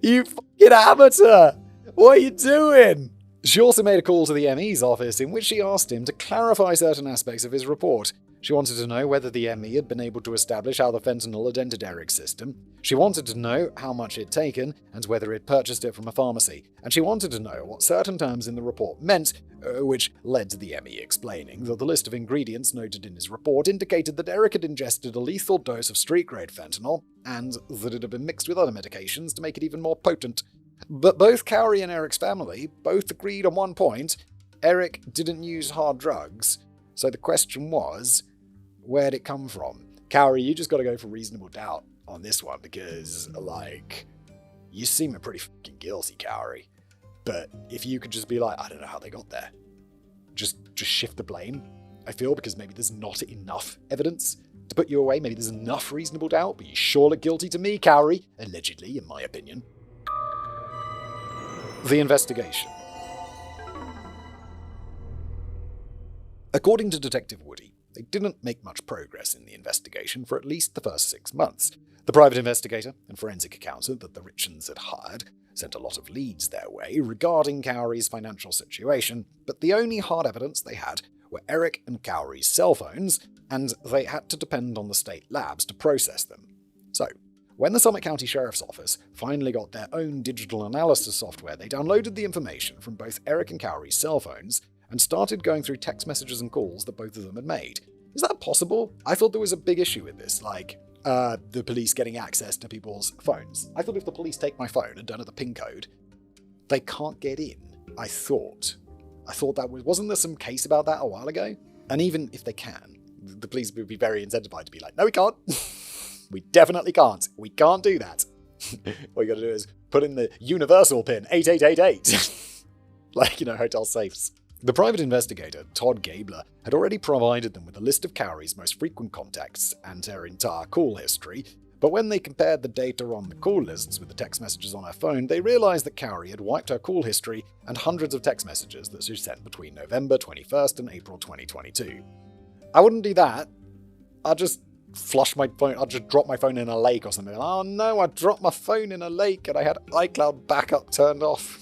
You fucking amateur! What are you doing? She also made a call to the ME's office in which she asked him to clarify certain aspects of his report. She wanted to know whether the ME had been able to establish how the fentanyl had entered Eric's system. She wanted to know how much he'd taken and whether he'd purchased it from a pharmacy. And she wanted to know what certain terms in the report meant, which led to the ME explaining that the list of ingredients noted in his report indicated that Eric had ingested a lethal dose of street-grade fentanyl and that it had been mixed with other medications to make it even more potent. But both Kouri and Eric's family both agreed on one point: Eric didn't use hard drugs. So the question was, where'd it come from? Kouri, you just gotta go for reasonable doubt on this one because, you seem pretty fucking guilty, Kouri. But if you could just be like, I don't know how they got there. Just shift the blame, I feel, because maybe there's not enough evidence to put you away. Maybe there's enough reasonable doubt, but you sure look guilty to me, Kouri. Allegedly, in my opinion. The investigation. According to Detective Woody, they didn't make much progress in the investigation for at least the first 6 months. The private investigator and forensic accountant that the Richins had hired sent a lot of leads their way regarding Kouri's financial situation, but the only hard evidence they had were Eric and Kouri's cell phones, and they had to depend on the state labs to process them. So, when the Summit County Sheriff's Office finally got their own digital analysis software, they downloaded the information from both Eric and Kouri's cell phones and started going through text messages and calls that both of them had made. Is that possible? I thought there was a big issue with this, the police getting access to people's phones. I thought if the police take my phone and don't have the PIN code, they can't get in. I thought that wasn't there some case about that a while ago? And even if they can, the police would be very incentivized to be like, no, we can't. We definitely can't. We can't do that. All you gotta do is put in the universal PIN, 8888. Hotel safes. The private investigator, Todd Gabler, had already provided them with a list of Kouri's most frequent contacts and her entire call history, but when they compared the data on the call lists with the text messages on her phone, they realized that Kouri had wiped her call history and hundreds of text messages that she sent between November 21st and April 2022. I wouldn't do that. I'd just flush my phone. I'd just drop my phone in a lake or something. Oh no, I dropped my phone in a lake and I had iCloud backup turned off.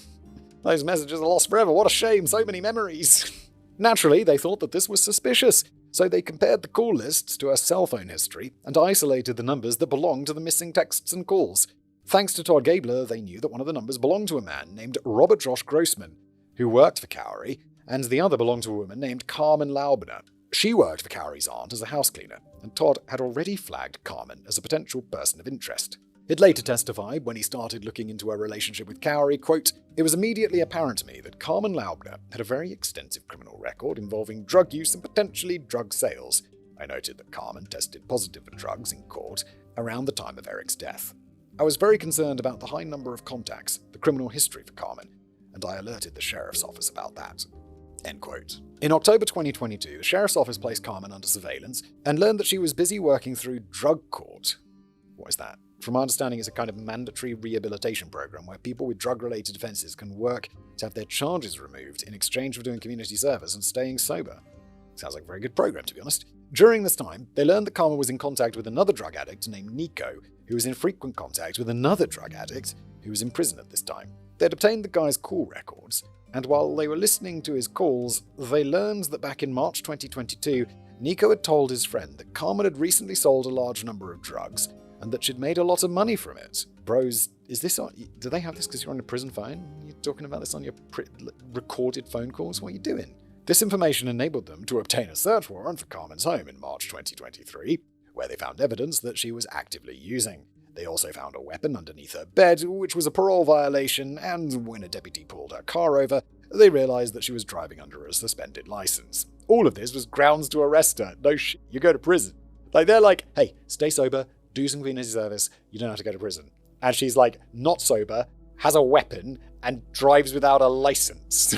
Those messages are lost forever. What a shame. So many memories. Naturally, they thought that this was suspicious, so they compared the call lists to her cell phone history and isolated the numbers that belonged to the missing texts and calls. Thanks to Todd Gabler, they knew that one of the numbers belonged to a man named Robert Josh Grossman, who worked for Kouri, and the other belonged to a woman named Carmen Laubner. She worked for Kouri's aunt as a house cleaner, and Todd had already flagged Carmen as a potential person of interest. It later testified when he started looking into her relationship with Kouri, quote, "It was immediately apparent to me that Carmen Laubner had a very extensive criminal record involving drug use and potentially drug sales. I noted that Carmen tested positive for drugs in court around the time of Eric's death. I was very concerned about the high number of contacts, the criminal history for Carmen, and I alerted the sheriff's office about that." End quote. In October 2022, the sheriff's office placed Carmen under surveillance and learned that she was busy working through drug court. What is that? From my understanding, it's a kind of mandatory rehabilitation program where people with drug-related offenses can work to have their charges removed in exchange for doing community service and staying sober. Sounds like a very good program, to be honest. During this time, they learned that Carmen was in contact with another drug addict named Nico, who was in frequent contact with another drug addict who was in prison at this time. They'd obtained the guy's call records, and while they were listening to his calls, they learned that back in March 2022, Nico had told his friend that Carmen had recently sold a large number of drugs, and that she'd made a lot of money from it. Bros, is this on... Do they have this because you're on a prison phone? You're talking about this on your recorded phone calls? What are you doing? This information enabled them to obtain a search warrant for Carmen's home in March 2023, where they found evidence that she was actively using. They also found a weapon underneath her bed, which was a parole violation, and when a deputy pulled her car over, they realized that she was driving under a suspended license. All of this was grounds to arrest her. No shit, you go to prison. They're like, hey, stay sober, do some community service, you don't have to go to prison. And she's not sober, has a weapon, and drives without a license.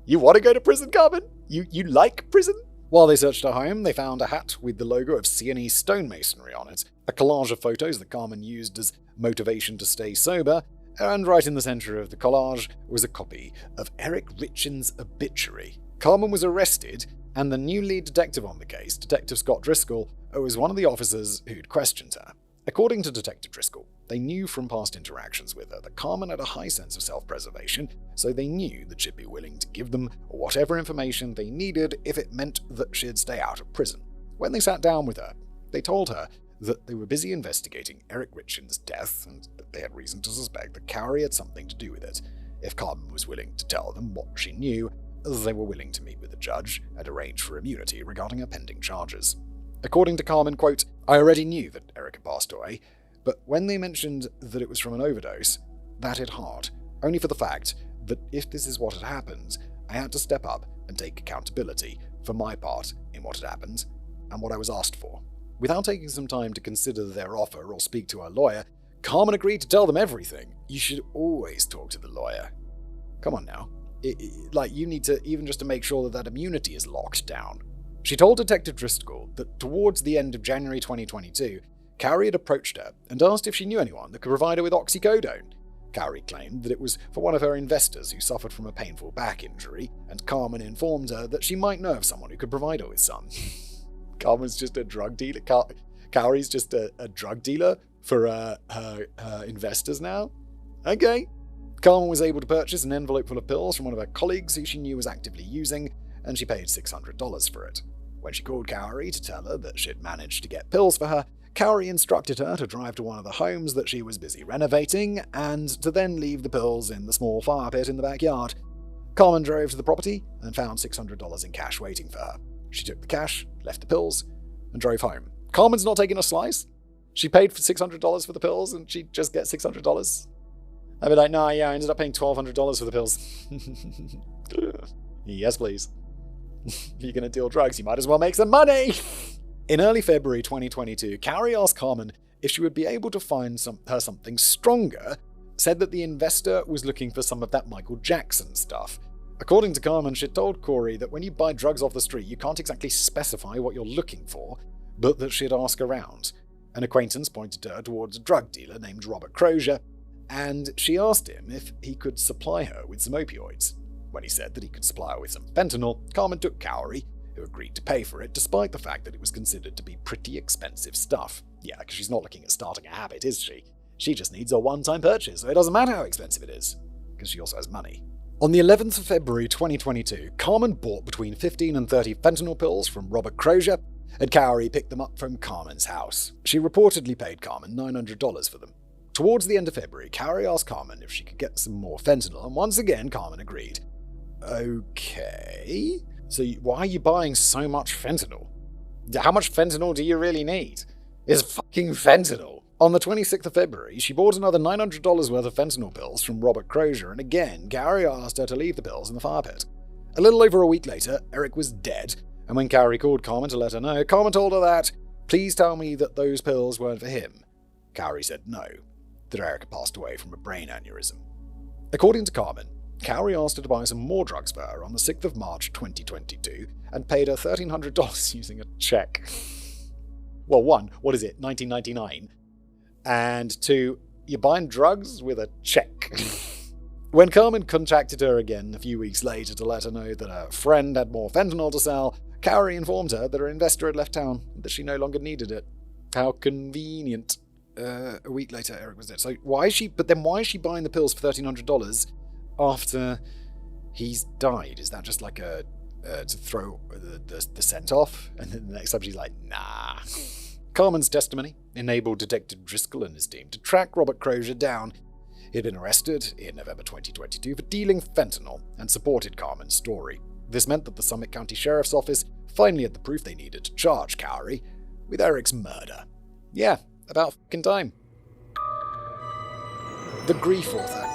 You want to go to prison, Carmen? You like prison? While they searched her home, they found a hat with the logo of C&E stonemasonry on it, a collage of photos that Carmen used as motivation to stay sober, and right in the center of the collage was a copy of Eric Richens' obituary. Carmen was arrested, and the new lead detective on the case, Detective Scott Driscoll, was one of the officers who'd questioned her. According to Detective Driscoll, they knew from past interactions with her that Carmen had a high sense of self-preservation, so they knew that she'd be willing to give them whatever information they needed if it meant that she'd stay out of prison. When they sat down with her, they told her that they were busy investigating Eric Richins' death and that they had reason to suspect that Kouri had something to do with it. If Carmen was willing to tell them what she knew, they were willing to meet with the judge and arrange for immunity regarding her pending charges. According to Carmen, quote, "I already knew that Eric had passed away, but when they mentioned that it was from an overdose, that hit hard, only for the fact that if this is what had happened, I had to step up and take accountability for my part in what had happened and what I was asked for." Without taking some time to consider their offer or speak to her lawyer, Carmen agreed to tell them everything. You should always talk to the lawyer. Come on now. You need to, even just to make sure that immunity is locked down. She told Detective Driscoll that towards the end of January 2022, Kouri had approached her and asked if she knew anyone that could provide her with oxycodone. Kouri claimed that it was for one of her investors who suffered from a painful back injury, and Carmen informed her that she might know of someone who could provide her with some. Carmen's just a drug dealer. Kouri's just a drug dealer for her investors now? Okay. Carmen was able to purchase an envelope full of pills from one of her colleagues who she knew was actively using, and she paid $600 for it. When she called Kouri to tell her that she'd managed to get pills for her, Kouri instructed her to drive to one of the homes that she was busy renovating, and to then leave the pills in the small fire pit in the backyard. Carmen drove to the property and found $600 in cash waiting for her. She took the cash, left the pills, and drove home. Carmen's not taking a slice. She paid for $600 for the pills, and she just gets $600. I'd be like, nah, yeah, I ended up paying $1,200 for the pills. Yes, please. If you're going to deal drugs, you might as well make some money. In early February 2022, Kouri asked Carmen if she would be able to find her something stronger, said that the investor was looking for some of that Michael Jackson stuff. According to Carmen, she'd told Kouri that when you buy drugs off the street, you can't exactly specify what you're looking for, but that she'd ask around. An acquaintance pointed her towards a drug dealer named Robert Crozier, and she asked him if he could supply her with some opioids. When he said that he could supply her with some fentanyl, Carmen took Kouri, who agreed to pay for it despite the fact that it was considered to be pretty expensive stuff. Yeah, because she's not looking at starting a habit, is she? She just needs a one-time purchase, so it doesn't matter how expensive it is, because she also has money. On the 11th of February 2022, Carmen bought between 15 and 30 fentanyl pills from Robert Crozier, and Kouri picked them up from Carmen's house. She reportedly paid Carmen $900 for them. Towards the end of February, Kouri asked Carmen if she could get some more fentanyl, and once again, Carmen agreed. Okay, so why are you buying so much fentanyl? How much fentanyl do you really need? It's fucking fentanyl. On the 26th of February, she bought another $900 worth of fentanyl pills from Robert Crozier, and again, Kouri asked her to leave the pills in the fire pit. A little over a week later, Eric was dead, and when Kouri called Carmen to let her know, Carmen told her that, "Please tell me that those pills weren't for him." Kouri said no, that Eric had passed away from a brain aneurysm. According to Carmen, Kouri asked her to buy some more drugs for her on the 6th of March 2022 and paid her $1,300 using a check. Well, one, what is it, 1999? And two, you're buying drugs with a check. When Carmen contacted her again a few weeks later to let her know that her friend had more fentanyl to sell, Kouri informed her that her investor had left town and that she no longer needed it. How convenient. A week later, Eric was dead. So why is she buying the pills for $1,300 after he's died? Is that just like to throw the scent off? And then the next time she's like, nah. Carmen's testimony enabled Detective Driscoll and his team to track Robert Crozier down. He'd been arrested in November 2022 for dealing fentanyl and supported Carmen's story. This meant that the Summit County Sheriff's Office finally had the proof they needed to charge Kouri with Eric's murder. Yeah, about fucking time. The Grief Author.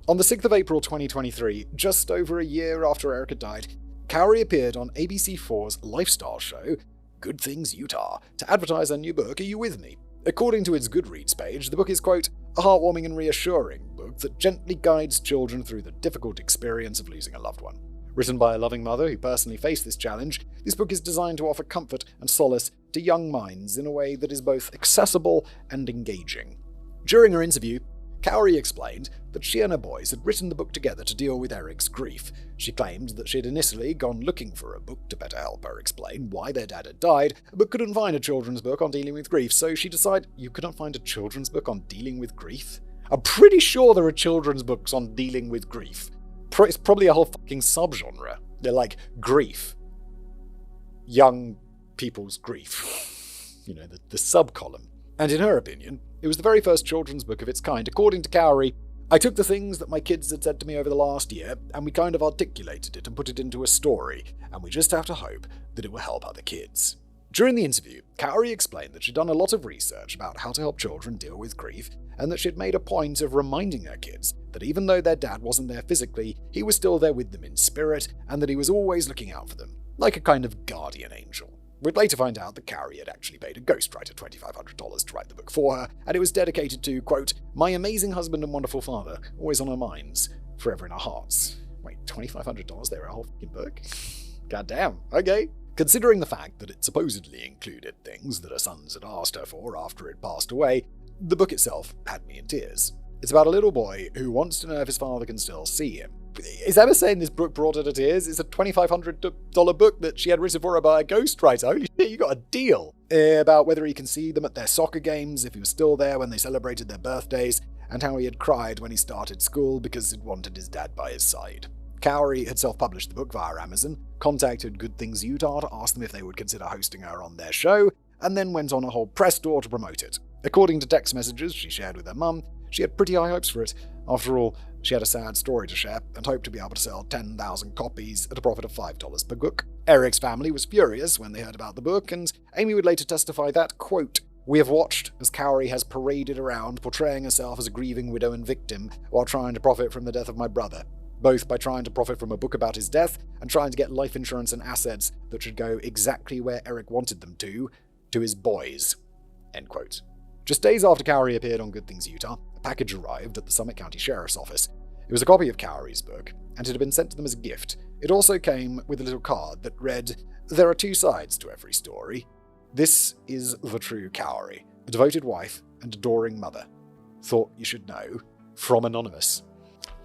On the 6th of April 2023, just over a year after Eric had died, Kouri appeared on ABC4's lifestyle show, Good Things Utah, to advertise her new book, Are You With Me? According to its Goodreads page, the book is, quote, a heartwarming and reassuring book that gently guides children through the difficult experience of losing a loved one. Written by a loving mother who personally faced this challenge, this book is designed to offer comfort and solace to young minds in a way that is both accessible and engaging. During her interview, Kouri explained that she and her boys had written the book together to deal with Eric's grief. She claimed that she had initially gone looking for a book to better help her explain why their dad had died, but couldn't find a children's book on dealing with grief, so she decided, you couldn't find a children's book on dealing with grief? I'm pretty sure there are children's books on dealing with grief. It's probably a whole fucking subgenre. They're like grief. Young people's grief. You know, the sub-column. And in her opinion, it was the very first children's book of its kind. According to Kouri, I took the things that my kids had said to me over the last year, and we kind of articulated it and put it into a story, and we just have to hope that it will help other kids. During the interview, Kouri explained that she'd done a lot of research about how to help children deal with grief, and that she'd made a point of reminding her kids that even though their dad wasn't there physically, he was still there with them in spirit, and that he was always looking out for them, like a kind of guardian angel. We'd later find out that Kouri had actually paid a ghostwriter $2,500 to write the book for her, and it was dedicated to, quote, my amazing husband and wonderful father, always on our minds, forever in our hearts. Wait, $2,500 there, a whole fucking book? Goddamn, okay. Considering the fact that it supposedly included things that her sons had asked her for after it passed away, the book itself had me in tears. It's about a little boy who wants to know if his father can still see him. Is Emma saying this book brought her to tears? It's a $2,500 book that she had written for her by a ghostwriter. Holy shit, you got a deal! About whether he can see them at their soccer games, if he was still there when they celebrated their birthdays, and how he had cried when he started school because he'd wanted his dad by his side. Kouri had self-published the book via Amazon, contacted Good Things Utah to ask them if they would consider hosting her on their show, and then went on a whole press tour to promote it. According to text messages she shared with her mum, she had pretty high hopes for it. After all, she had a sad story to share and hoped to be able to sell 10,000 copies at a profit of $5 per book. Eric's family was furious when they heard about the book, and Amy would later testify that, quote, we have watched as Kouri has paraded around portraying herself as a grieving widow and victim while trying to profit from the death of my brother, both by trying to profit from a book about his death and trying to get life insurance and assets that should go exactly where Eric wanted them to his boys. End quote. Just days after Kouri appeared on Good Things Utah, a package arrived at the Summit County Sheriff's Office. It was a copy of Kouri's book, and it had been sent to them as a gift. It also came with a little card that read, there are two sides to every story. This is the true Kouri, a devoted wife and adoring mother. Thought you should know. From Anonymous.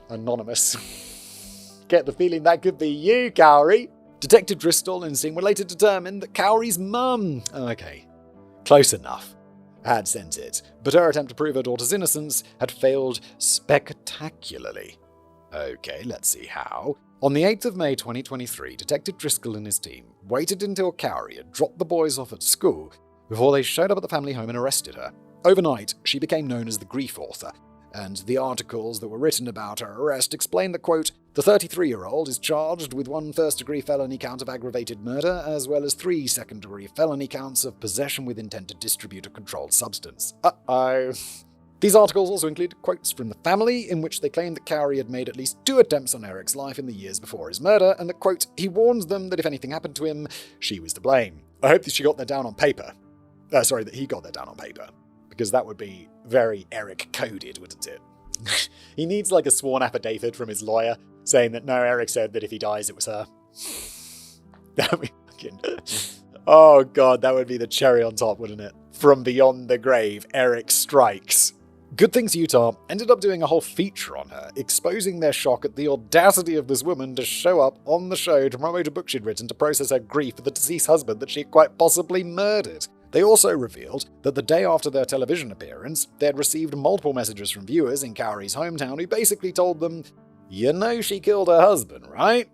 Anonymous. Get the feeling that could be you, Kouri. Detective Driscoll and his team were later determined that Kouri's mum, okay, close enough, had sent it, but her attempt to prove her daughter's innocence had failed spectacularly. Okay, let's see how. On the 8th of May 2023, Detective Driscoll and his team waited until Kouri had dropped the boys off at school before they showed up at the family home and arrested her. Overnight, she became known as the grief author, and the articles that were written about her arrest explained that, quote, the 33-year-old is charged with 1 first-degree felony count of aggravated murder, as well as 3 second-degree felony counts of possession with intent to distribute a controlled substance. Uh-oh. These articles also include quotes from the family, in which they claimed that Kouri had made at least 2 attempts on Eric's life in the years before his murder, and that, quote, he warns them that if anything happened to him, she was to blame. I hope that she got that down on paper. That he got that down on paper. Because that would be very Eric-coded, wouldn't it? He needs like a sworn affidavit from his lawyer saying that no, Eric said that if he dies, it was her. That would be fucking... Oh god, that would be the cherry on top, wouldn't it? From beyond the grave, Eric strikes. Good Things Utah ended up doing a whole feature on her, exposing their shock at the audacity of this woman to show up on the show to promote a book she'd written to process her grief for the deceased husband that she had quite possibly murdered. They also revealed that the day after their television appearance, they had received multiple messages from viewers in Kouri's hometown who basically told them, you know she killed her husband, right?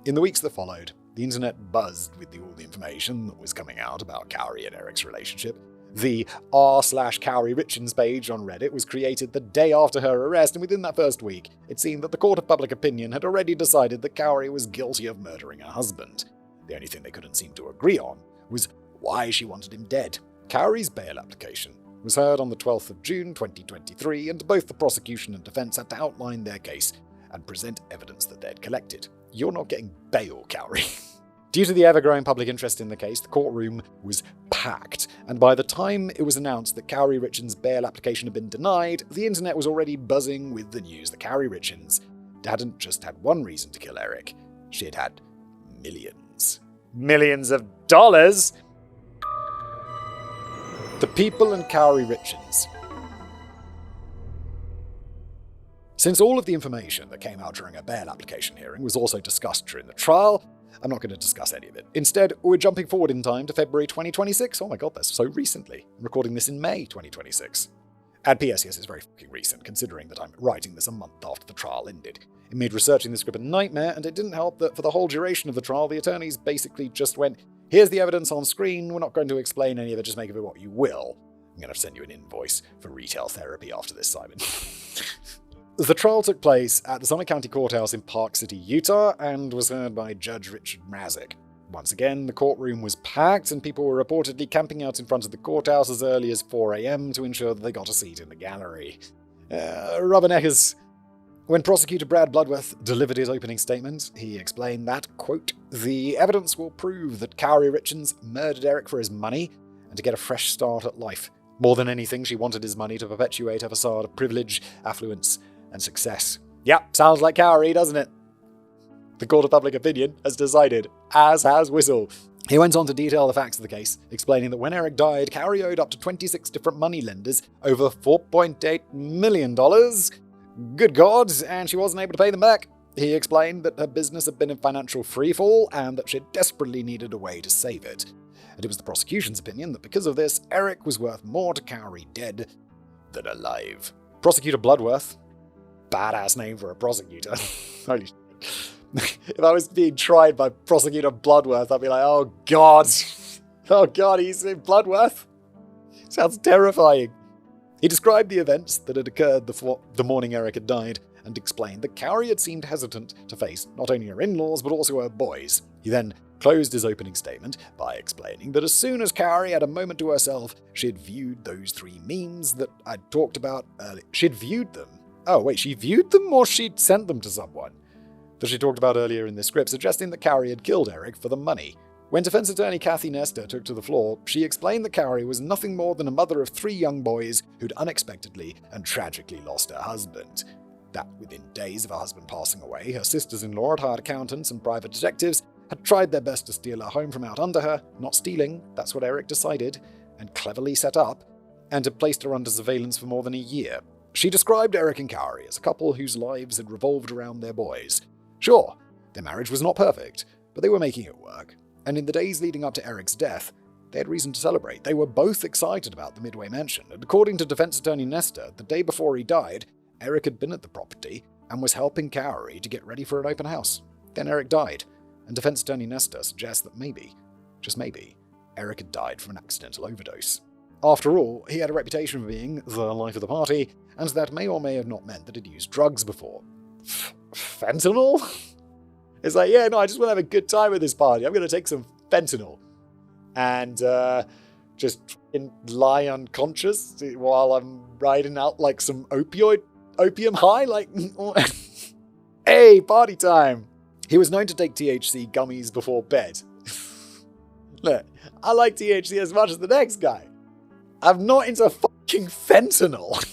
In the weeks that followed, the internet buzzed with all the information that was coming out about Kouri and Eric's relationship. The r/Kouri Richins page on Reddit was created the day after her arrest, and within that first week, it seemed that the court of public opinion had already decided that Kouri was guilty of murdering her husband. The only thing they couldn't seem to agree on was why she wanted him dead. Kouri's bail application was heard on the 12th of June 2023, and both the prosecution and defense had to outline their case and present evidence that they'd collected. You're not getting bail, Kouri. Due to the ever-growing public interest in the case, the courtroom was packed, and by the time it was announced that Kouri Richens' bail application had been denied, the internet was already buzzing with the news that Kouri Richens hadn't just had one reason to kill Eric, she had had millions. Millions of dollars! The people and Kouri Richens. Since all of the information that came out during a bail application hearing was also discussed during the trial, I'm not going to discuss any of it. Instead, we're jumping forward in time to February 2026. Oh my god, that's so recently. I'm recording this in May 2026. And P.S. yes, it's very fucking recent, considering that I'm writing this a month after the trial ended. It made researching the script a nightmare, and it didn't help that for the whole duration of the trial, the attorneys basically just went, here's the evidence on screen, we're not going to explain any of it, just make of it what you will. I'm going to send you an invoice for retail therapy after this, Simon. The trial took place at the Summit County Courthouse in Park City, Utah, and was heard by Judge Richard Mrazek. Once again, the courtroom was packed, and people were reportedly camping out in front of the courthouse as early as 4 a.m. to ensure that they got a seat in the gallery. Rubberneckers. When prosecutor Brad Bloodworth delivered his opening statement, he explained that, quote, the evidence will prove that Kouri Richens murdered Eric for his money and to get a fresh start at life. More than anything, she wanted his money to perpetuate her facade of privilege, affluence, and success. Yep, sounds like Kouri, doesn't it? The court of public opinion has decided, as has Whistle. He went on to detail the facts of the case, explaining that when Eric died, Kouri owed up to 26 different moneylenders over $4.8 million. Good God, and she wasn't able to pay them back. He explained that her business had been in financial freefall and that she desperately needed a way to save it. And it was the prosecution's opinion that because of this, Eric was worth more to Kouri dead than alive. Prosecutor Bloodworth, badass name for a prosecutor. Holy shit. If I was being tried by Prosecutor Bloodworth, I'd be like, oh god. Oh god, he's in Bloodworth? Sounds terrifying. He described the events that had occurred the morning Eric had died, and explained that Kouri had seemed hesitant to face not only her in-laws, but also her boys. He then closed his opening statement by explaining that as soon as Kouri had a moment to herself, she had viewed those 3 memes that I'd talked about earlier. She'd viewed them. Oh wait, she viewed them or she'd sent them to someone? That she talked about earlier in this script, suggesting that Kouri had killed Eric for the money. When defense attorney Kathy Nestor took to the floor, she explained that Kouri was nothing more than a mother of 3 young boys who'd unexpectedly and tragically lost her husband. That within days of her husband passing away, her sisters-in-law had hired accountants and private detectives, had tried their best to steal her home from out under her, not stealing, that's what Eric decided, and cleverly set up, and had placed her under surveillance for more than a year. She described Eric and Kouri as a couple whose lives had revolved around their boys. Sure, their marriage was not perfect, but they were making it work. And in the days leading up to Eric's death, they had reason to celebrate. They were both excited about the Midway mansion, and according to defense attorney Nestor, the day before he died, Eric had been at the property and was helping Kouri to get ready for an open house. Then Eric died, and defense attorney Nestor suggests that maybe, just maybe, Eric had died from an accidental overdose. After all, he had a reputation for being the life of the party, and that may or may have not meant that he'd used drugs before. Fentanyl? It's like, yeah, no, I just want to have a good time at this party. I'm going to take some fentanyl. And just lie unconscious while I'm riding out like some opium high. Like, hey, party time. He was known to take THC gummies before bed. Look, I like THC as much as the next guy. I'm not into fucking fentanyl.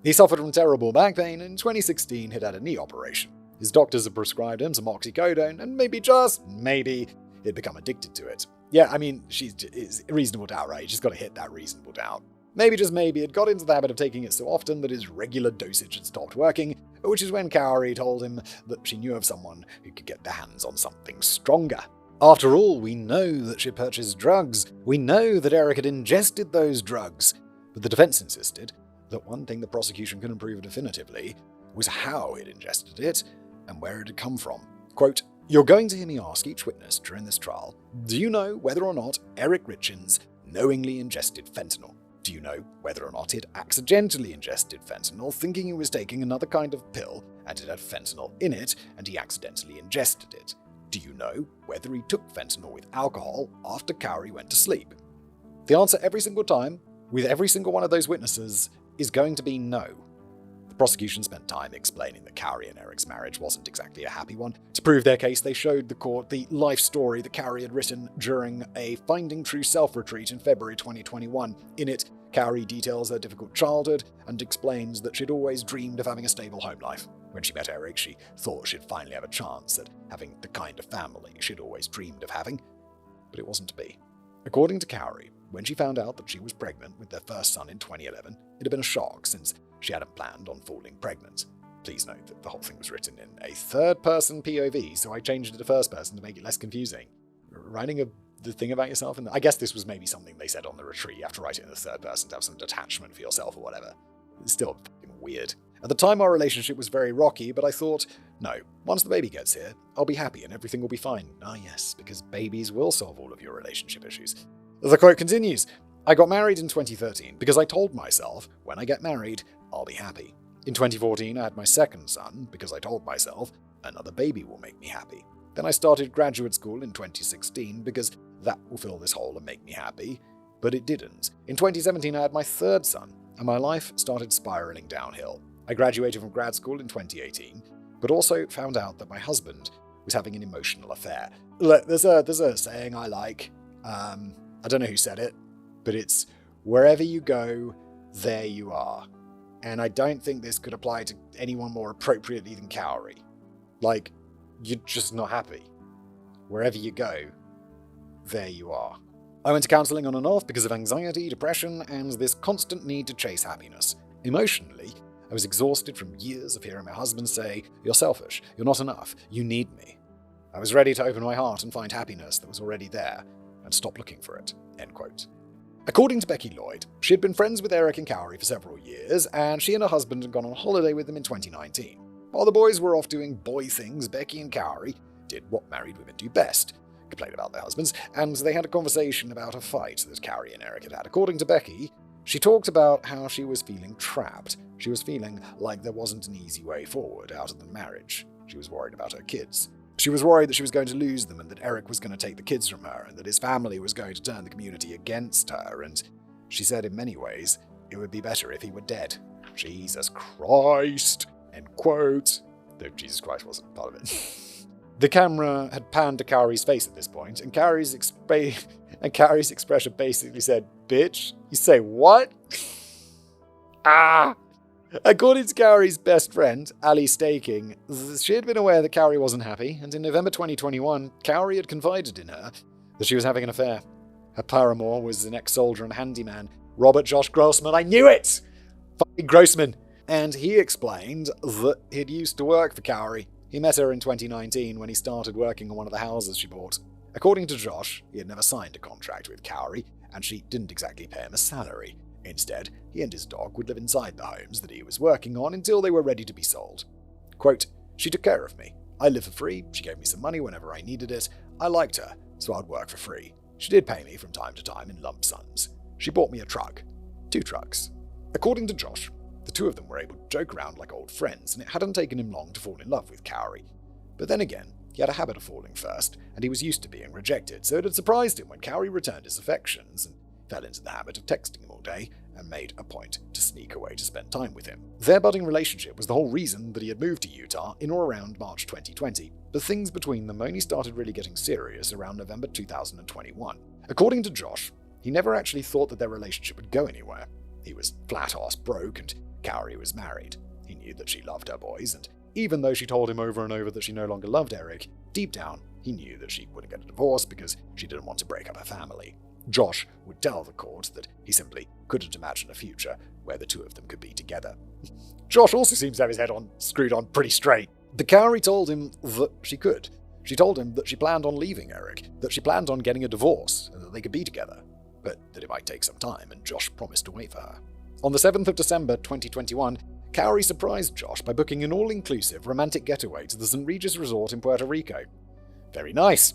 He suffered from terrible back pain, and in 2016 he'd had a knee operation. His doctors had prescribed him some oxycodone, and maybe, just maybe, he'd become addicted to it. Yeah, I mean, it's reasonable doubt, right? You just got to hit that reasonable doubt. Maybe, just maybe, it got into the habit of taking it so often that his regular dosage had stopped working, which is when Kouri told him that she knew of someone who could get their hands on something stronger. After all, we know that she purchased drugs. We know that Eric had ingested those drugs. But the defense insisted that one thing the prosecution couldn't prove definitively was how he'd ingested it and where it had come from. Quote, "You're going to hear me ask each witness during this trial, do you know whether or not Eric Richins knowingly ingested fentanyl? Do you know whether or not he'd accidentally ingested fentanyl, thinking he was taking another kind of pill and it had fentanyl in it and he accidentally ingested it? Do you know whether he took fentanyl with alcohol after Kouri went to sleep?" The answer every single time, with every single one of those witnesses, is going to be no. The prosecution spent time explaining that Kouri and Eric's marriage wasn't exactly a happy one. To prove their case, they showed the court the life story that Kouri had written during a Finding True Self retreat in February 2021. In it, Kouri details her difficult childhood and explains that she'd always dreamed of having a stable home life. When she met Eric, she thought she'd finally have a chance at having the kind of family she'd always dreamed of having, but it wasn't to be. According to Kouri, when she found out that she was pregnant with their first son in 2011, it had been a shock since she hadn't planned on falling pregnant. Please note that the whole thing was written in a third-person POV, so I changed it to first person to make it less confusing. Writing the thing about yourself, I guess this was maybe something they said on the retreat. You have to write it in the third person to have some detachment for yourself or whatever. It's still fucking weird. At the time, our relationship was very rocky, but I thought, no, once the baby gets here, I'll be happy and everything will be fine. Ah yes, because babies will solve all of your relationship issues. The quote continues, I got married in 2013 because I told myself, when I get married, I'll be happy. In 2014, I had my second son because I told myself, another baby will make me happy. Then I started graduate school in 2016 because that will fill this hole and make me happy, but it didn't. In 2017, I had my third son, and my life started spiraling downhill. I graduated from grad school in 2018, but also found out that my husband was having an emotional affair. Look, there's a saying I like. I don't know who said it, but it's, wherever you go, there you are. And I don't think this could apply to anyone more appropriately than Kouri. Like, you're just not happy. Wherever you go, there you are. I went to counselling on and off because of anxiety, depression, and this constant need to chase happiness. Emotionally, I was exhausted from years of hearing my husband say, you're selfish, you're not enough, you need me. I was ready to open my heart and find happiness that was already there, and stop looking for it. End quote. According to Becky Lloyd, she had been friends with Eric and Kouri for several years, and she and her husband had gone on holiday with them in 2019. While the boys were off doing boy things, Becky and Kouri did what married women do best, complain about their husbands, and they had a conversation about a fight that Kouri and Eric had had. According to Becky, she talked about how she was feeling trapped. She was feeling like there wasn't an easy way forward out of the marriage. She was worried about her kids. She was worried that she was going to lose them and that Eric was going to take the kids from her and that his family was going to turn the community against her, and she said in many ways, it would be better if he were dead. Jesus Christ! End quote. Though Jesus Christ wasn't part of it. The camera had panned to Kouri's face at this point, and Kouri's expression basically said, bitch, you say what? Ah! According to Kouri's best friend, Ali Staking, she had been aware that Kouri wasn't happy, and in November 2021, Kouri had confided in her that she was having an affair. Her paramour was an ex-soldier and handyman, Robert Josh Grossman. I knew it! Fucking Grossman! And he explained that he'd used to work for Kouri. He met her in 2019 when he started working on one of the houses she bought. According to Josh, he had never signed a contract with Kouri, and she didn't exactly pay him a salary. Instead, he and his dog would live inside the homes that he was working on until they were ready to be sold. Quote, she took care of me. I lived for free, she gave me some money whenever I needed it. I liked her, so I'd work for free. She did pay me from time to time in lump sums. She bought me a truck. 2 trucks. According to Josh, the two of them were able to joke around like old friends, and it hadn't taken him long to fall in love with Kouri. But then again, he had a habit of falling first, and he was used to being rejected, so it had surprised him when Kouri returned his affections and fell into the habit of texting him all day and made a point to sneak away to spend time with him. Their budding relationship was the whole reason that he had moved to Utah in or around March 2020, but things between them only started really getting serious around November 2021. According to Josh, he never actually thought that their relationship would go anywhere. He was flat-ass broke and Kouri was married. He knew that she loved her boys, and even though she told him over and over that she no longer loved Eric, deep down, he knew that she wouldn't get a divorce because she didn't want to break up her family. Josh would tell the court that he simply couldn't imagine a future where the two of them could be together. Josh also seems to have his head screwed on pretty straight. But Kouri told him that she could. She told him that she planned on leaving Eric, that she planned on getting a divorce, and that they could be together, but that it might take some time, and Josh promised to wait for her. On the 7th of December 2021, Kouri surprised Josh by booking an all-inclusive romantic getaway to the St. Regis Resort in Puerto Rico. Very nice.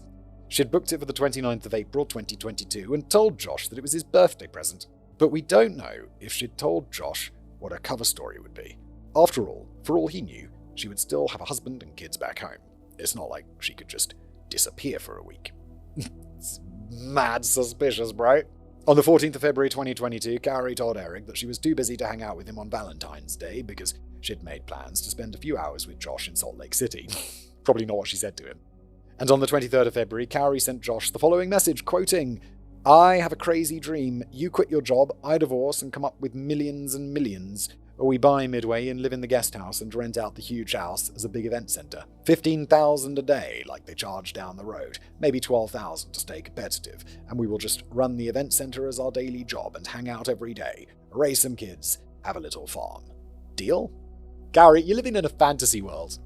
She'd booked it for the 29th of April 2022 and told Josh that it was his birthday present. But we don't know if she'd told Josh what her cover story would be. After all, for all he knew, she would still have a husband and kids back home. It's not like she could just disappear for a week. It's mad suspicious, bro. On the 14th of February 2022, Kouri told Eric that she was too busy to hang out with him on Valentine's Day because she'd made plans to spend a few hours with Josh in Salt Lake City. Probably not what she said to him. And on the 23rd of February, Kouri sent Josh the following message, quoting, I have a crazy dream. You quit your job, I divorce, and come up with millions and millions. or we buy Midway and live in the guest house and rent out the huge house as a big event centre. $15,000 a day, like they charge down the road, maybe $12,000 to stay competitive, and we will just run the event centre as our daily job and hang out every day, raise some kids, have a little farm. Deal? Kouri, you're living in a fantasy world.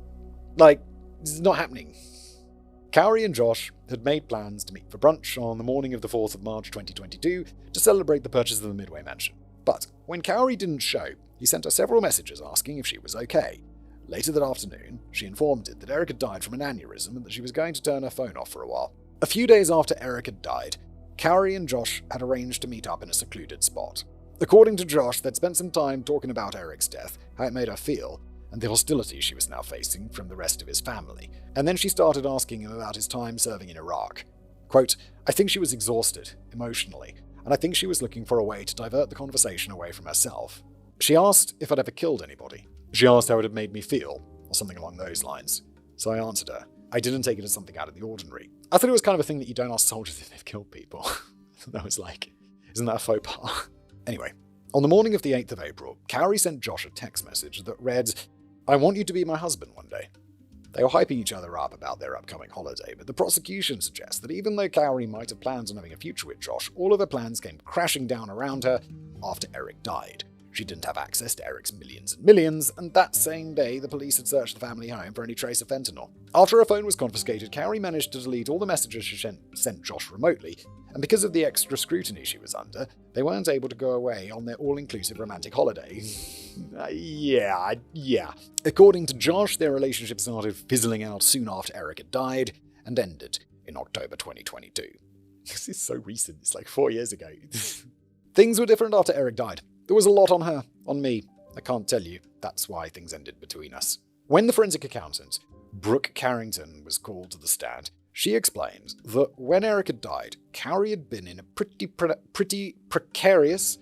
Like, this is not happening. Kouri and Josh had made plans to meet for brunch on the morning of the 4th of March 2022 to celebrate the purchase of the Midway mansion. But when Kouri didn't show, he sent her several messages asking if she was okay. Later that afternoon, she informed it that Eric had died from an aneurysm and that she was going to turn her phone off for a while. A few days after Eric had died, Kouri and Josh had arranged to meet up in a secluded spot. According to Josh, they'd spent some time talking about Eric's death, how it made her feel, and the hostility she was now facing from the rest of his family. And then she started asking him about his time serving in Iraq. Quote, I think she was exhausted, emotionally, and I think she was looking for a way to divert the conversation away from herself. She asked if I'd ever killed anybody. She asked how it had made me feel, or something along those lines. So I answered her. I didn't take it as something out of the ordinary. I thought it was kind of a thing that you don't ask soldiers if they've killed people. That was like, isn't that a faux pas? Anyway, on the morning of the 8th of April, Kouri sent Josh a text message that read, I want you to be my husband one day. They were hyping each other up about their upcoming holiday, but the prosecution suggests that even though Kouri might have plans on having a future with Josh, all of her plans came crashing down around her after Eric died. She didn't have access to Eric's millions and millions, and that same day the police had searched the family home for any trace of fentanyl. After her phone was confiscated, Kouri managed to delete all the messages she sent Josh remotely, and because of the extra scrutiny she was under, they weren't able to go away on their all-inclusive romantic holiday. Yeah. According to Josh, their relationship started fizzling out soon after Eric had died, and ended in October 2022. This is so recent, it's like 4 years ago. Things were different after Eric died. There was a lot on her, on me. I can't tell you. That's why things ended between us. When the forensic accountant, Brooke Carrington, was called to the stand, she explained that when Eric had died, Kouri had been in a pretty precarious,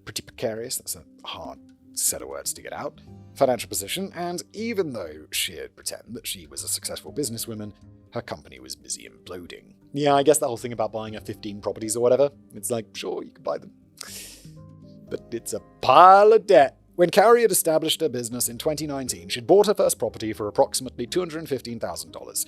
that's a hard set of words to get out, financial position, and even though she'd pretend that she was a successful businesswoman, her company was busy imploding. Yeah, I guess the whole thing about buying her 15 properties or whatever, it's like, sure, you can buy them. But it's a pile of debt. When Kouri had established her business in 2019, she'd bought her first property for approximately $215,000.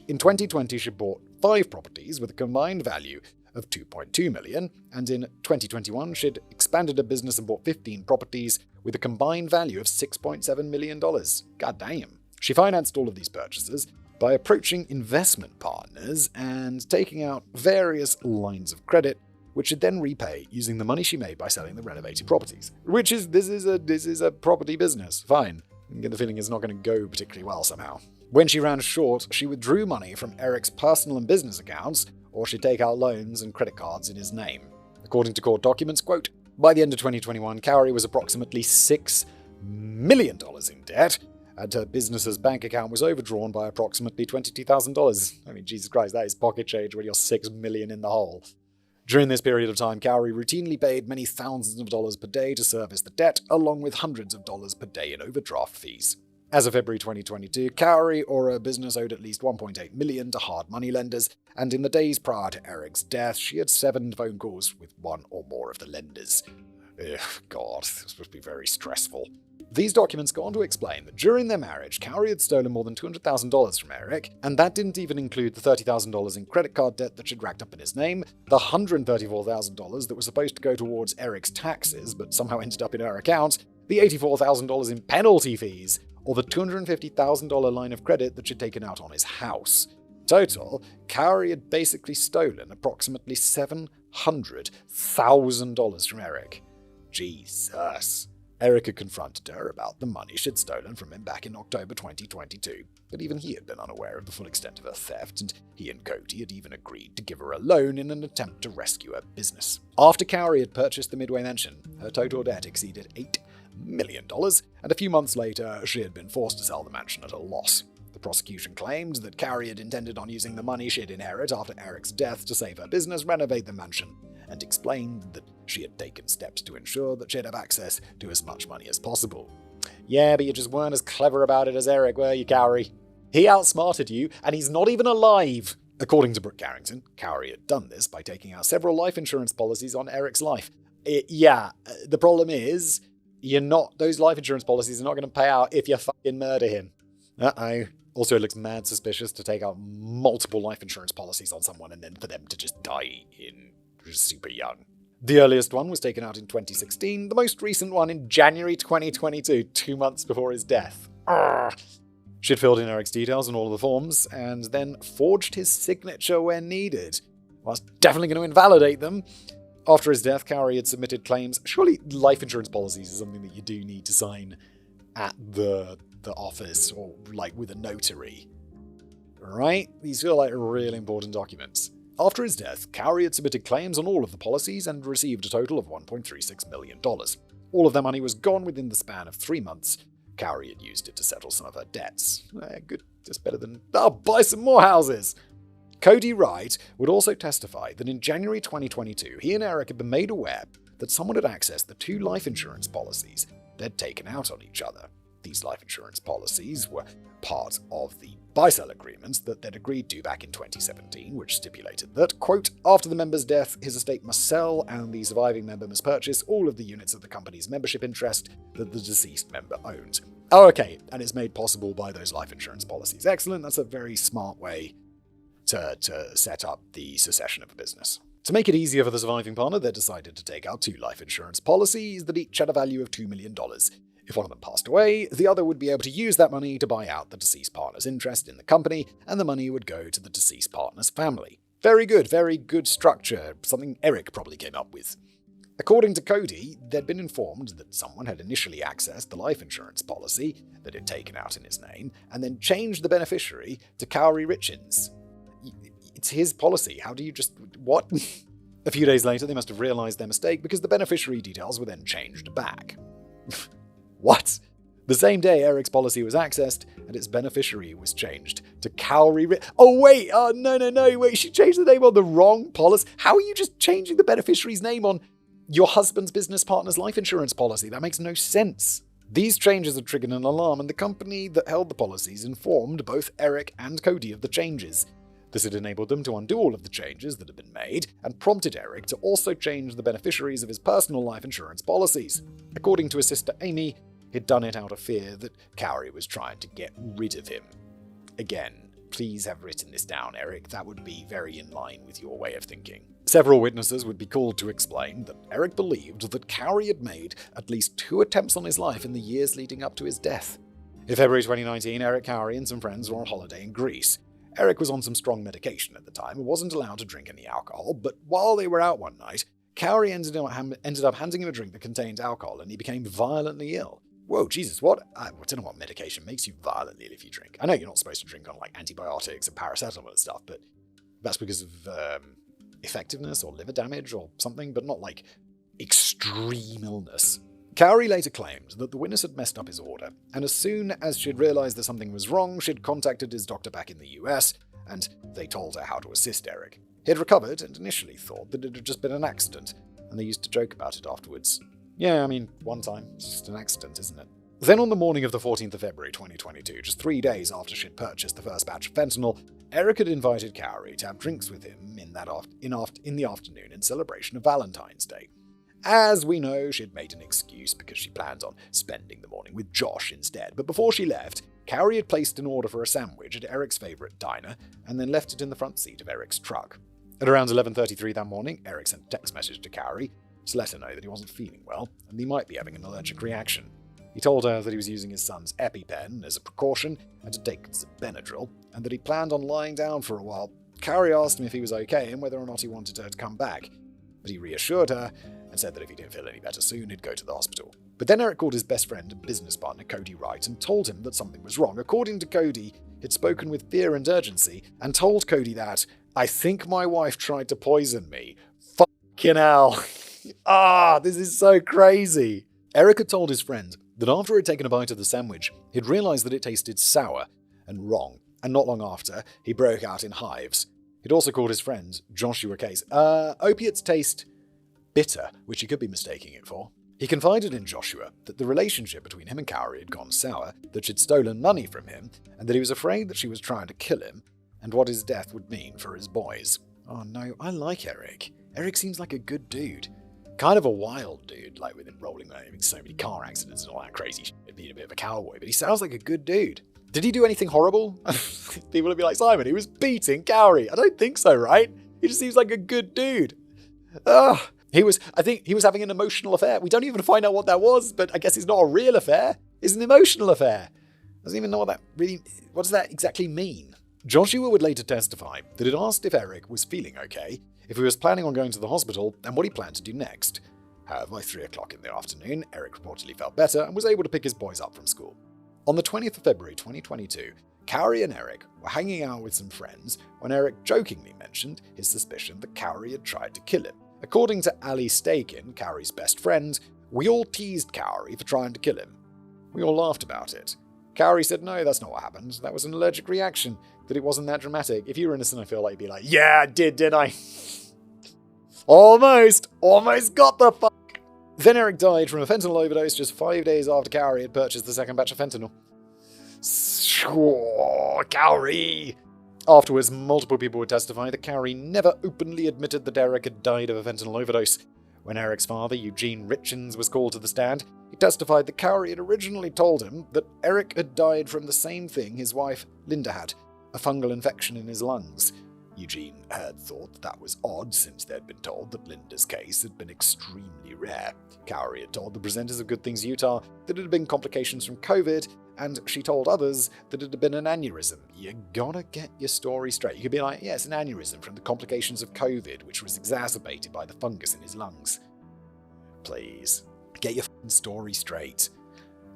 In 2020, she bought 5 properties with a combined value of $2.2 million, and in 2021, she'd expanded her business and bought 15 properties with a combined value of $6.7 million. God damn. She financed all of these purchases by approaching investment partners and taking out various lines of credit, which she'd then repay using the money she made by selling the renovated properties. This is a property business. Fine. I get the feeling it's not going to go particularly well somehow. When she ran short, she withdrew money from Eric's personal and business accounts, or she'd take out loans and credit cards in his name. According to court documents, quote, by the end of 2021, Kouri was approximately $6 million in debt, and her business's bank account was overdrawn by approximately $22,000. I mean, Jesus Christ, that is pocket change when you're $6 million in the hole. During this period of time, Kouri routinely paid many thousands of dollars per day to service the debt, along with hundreds of dollars per day in overdraft fees. As of February 2022, Kouri or her business owed at least $1.8 million to hard money lenders, and in the days prior to Eric's death, she had 7 phone calls with one or more of the lenders. Ugh, God, this must be very stressful. These documents go on to explain that during their marriage, Kouri had stolen more than $200,000 from Eric, and that didn't even include the $30,000 in credit card debt that she'd racked up in his name, the $134,000 that was supposed to go towards Eric's taxes but somehow ended up in her account, the $84,000 in penalty fees, or the $250,000 line of credit that she'd taken out on his house. Total, Kouri had basically stolen approximately $700,000 from Eric. Jesus. Eric had confronted her about the money she'd stolen from him back in October 2022, but even he had been unaware of the full extent of her theft, and he and Cody had even agreed to give her a loan in an attempt to rescue her business. After Kouri had purchased the Midway mansion, her total debt exceeded $8 million, and a few months later, she had been forced to sell the mansion at a loss. The prosecution claimed that Kouri had intended on using the money she'd inherit after Eric's death to save her business, renovate the mansion, and explained that she had taken steps to ensure that she'd have access to as much money as possible. Yeah, but you just weren't as clever about it as Eric, were you, Kouri? He outsmarted you, and he's not even alive! According to Brooke Carrington, Kouri had done this by taking out several life insurance policies on Eric's life. The problem is, those life insurance policies are not going to pay out if you fucking murder him. Uh-oh. Also, it looks mad suspicious to take out multiple life insurance policies on someone and then for them to just die in super young. The earliest one was taken out in 2016, the most recent one in January 2022, 2 months before his death. She'd filled in Eric's details on all of the forms, and then forged his signature when needed. Well, I was definitely going to invalidate them. After his death, Kouri had submitted claims. Surely life insurance policies is something that you do need to sign at the office or like with a notary. Right? These feel like really important documents. After his death, Kouri had submitted claims on all of the policies and received a total of $1.36 million. All of their money was gone within the span of 3 months. Kouri had used it to settle some of her debts. Good, just better than, buy some more houses! Kouri Wright would also testify that in January 2022, he and Eric had been made aware that someone had accessed the 2 life insurance policies they'd taken out on each other. These life insurance policies were part of the buy-sell agreements that they'd agreed to back in 2017, which stipulated that, quote, after the member's death, his estate must sell and the surviving member must purchase all of the units of the company's membership interest that the deceased member owned. Oh, okay, and it's made possible by those life insurance policies. Excellent, that's a very smart way to set up the succession of a business. To make it easier for the surviving partner, they decided to take out 2 life insurance policies that each had a value of $2 million. If one of them passed away, the other would be able to use that money to buy out the deceased partner's interest in the company, and the money would go to the deceased partner's family. Very good structure, something Eric probably came up with. According to Kouri, they'd been informed that someone had initially accessed the life insurance policy that had taken out in his name, and then changed the beneficiary to Kouri Richens. It's his policy, how do you just... what? A few days later, they must have realized their mistake because the beneficiary details were then changed back. What? The same day Eric's policy was accessed, and its beneficiary was changed to Kouri wait, she changed the name on the wrong policy? How are you just changing the beneficiary's name on your husband's business partner's life insurance policy? That makes no sense. These changes had triggered an alarm, and the company that held the policies informed both Eric and Kouri of the changes. This had enabled them to undo all of the changes that had been made, and prompted Eric to also change the beneficiaries of his personal life insurance policies. According to his sister Amy, he'd done it out of fear that Kouri was trying to get rid of him. Again, please have written this down, Eric. That would be very in line with your way of thinking. Several witnesses would be called to explain that Eric believed that Kouri had made at least 2 attempts on his life in the years leading up to his death. In February 2019, Eric, Kouri, and some friends were on holiday in Greece. Eric was on some strong medication at the time and wasn't allowed to drink any alcohol, but while they were out one night, Kouri ended up handing him a drink that contained alcohol, and he became violently ill. Whoa, Jesus, what? I don't know what medication makes you violently ill if you drink. I know you're not supposed to drink on like antibiotics and paracetamol and stuff, but that's because of effectiveness or liver damage or something, but not like extreme illness. Kouri later claimed that the witness had messed up his order, and as soon as she'd realized that something was wrong, she'd contacted his doctor back in the US, and they told her how to assist Eric. He had recovered and initially thought that it had just been an accident, and they used to joke about it afterwards. Yeah, I mean, one time, it's just an accident, isn't it? Then on the morning of the 14th of February 2022, just 3 days after she'd purchased the first batch of fentanyl, Eric had invited Kouri to have drinks with him in the afternoon in celebration of Valentine's Day. As we know, she'd made an excuse because she planned on spending the morning with Josh instead, but before she left, Kouri had placed an order for a sandwich at Eric's favourite diner and then left it in the front seat of Eric's truck. At around 11:33 that morning, Eric sent a text message to Kouri to let her know that he wasn't feeling well and he might be having an allergic reaction. He told her that he was using his son's EpiPen as a precaution and to take some Benadryl, and that he planned on lying down for a while. Kouri asked him if he was okay and whether or not he wanted her to come back, but he reassured her and said that if he didn't feel any better soon, he'd go to the hospital. But then Eric called his best friend and business partner, Kouri Wright, and told him that something was wrong. According to Kouri, he'd spoken with fear and urgency and told Kouri that, "I think my wife tried to poison me. Fucking hell." This is so crazy. Eric had told his friend that after he'd taken a bite of the sandwich, he'd realized that it tasted sour and wrong, and not long after, he broke out in hives. He'd also called his friend, Joshua Case. Opiates taste bitter, which he could be mistaking it for. He confided in Joshua that the relationship between him and Kouri had gone sour, that she'd stolen money from him, and that he was afraid that she was trying to kill him, and what his death would mean for his boys. Oh no, I like Eric. Eric seems like a good dude. Kind of a wild dude, like with him rolling around having so many car accidents and all that crazy shit, being a bit of a cowboy, but he sounds like a good dude. Did he do anything horrible? People would be like, Simon, he was beating Kouri. I don't think so, right? He just seems like a good dude. I think he was having an emotional affair. We don't even find out what that was, but I guess it's not a real affair. It's an emotional affair. Doesn't even know what does that exactly mean? Joshua would later testify that it asked if Eric was feeling okay, if he was planning on going to the hospital, and what he planned to do next. However, by 3 o'clock in the afternoon, Eric reportedly felt better and was able to pick his boys up from school. On the 20th of February 2022, Kouri and Eric were hanging out with some friends when Eric jokingly mentioned his suspicion that Kouri had tried to kill him. According to Ali Stakin, Kouri's best friend, we all teased Kouri for trying to kill him. We all laughed about it. Kouri said, no, that's not what happened. That was an allergic reaction, that it wasn't that dramatic. If you were innocent, I feel like you'd be like, yeah, I didn't I? Almost got the fuck. Then Eric died from a fentanyl overdose just 5 days after Kouri had purchased the second batch of fentanyl. Kouri! Afterwards, multiple people would testify that Kouri never openly admitted that Eric had died of a fentanyl overdose. When Eric's father, Eugene Richins, was called to the stand, he testified that Kouri had originally told him that Eric had died from the same thing his wife, Linda, had, a fungal infection in his lungs. Eugene had thought that was odd since they'd been told that Linda's case had been extremely rare. Kouri had told the presenters of Good Things Utah that it had been complications from COVID, and she told others that it had been an aneurysm. You gotta get your story straight. You could be like, yeah, it's an aneurysm from the complications of COVID, which was exacerbated by the fungus in his lungs. Please, get your story straight.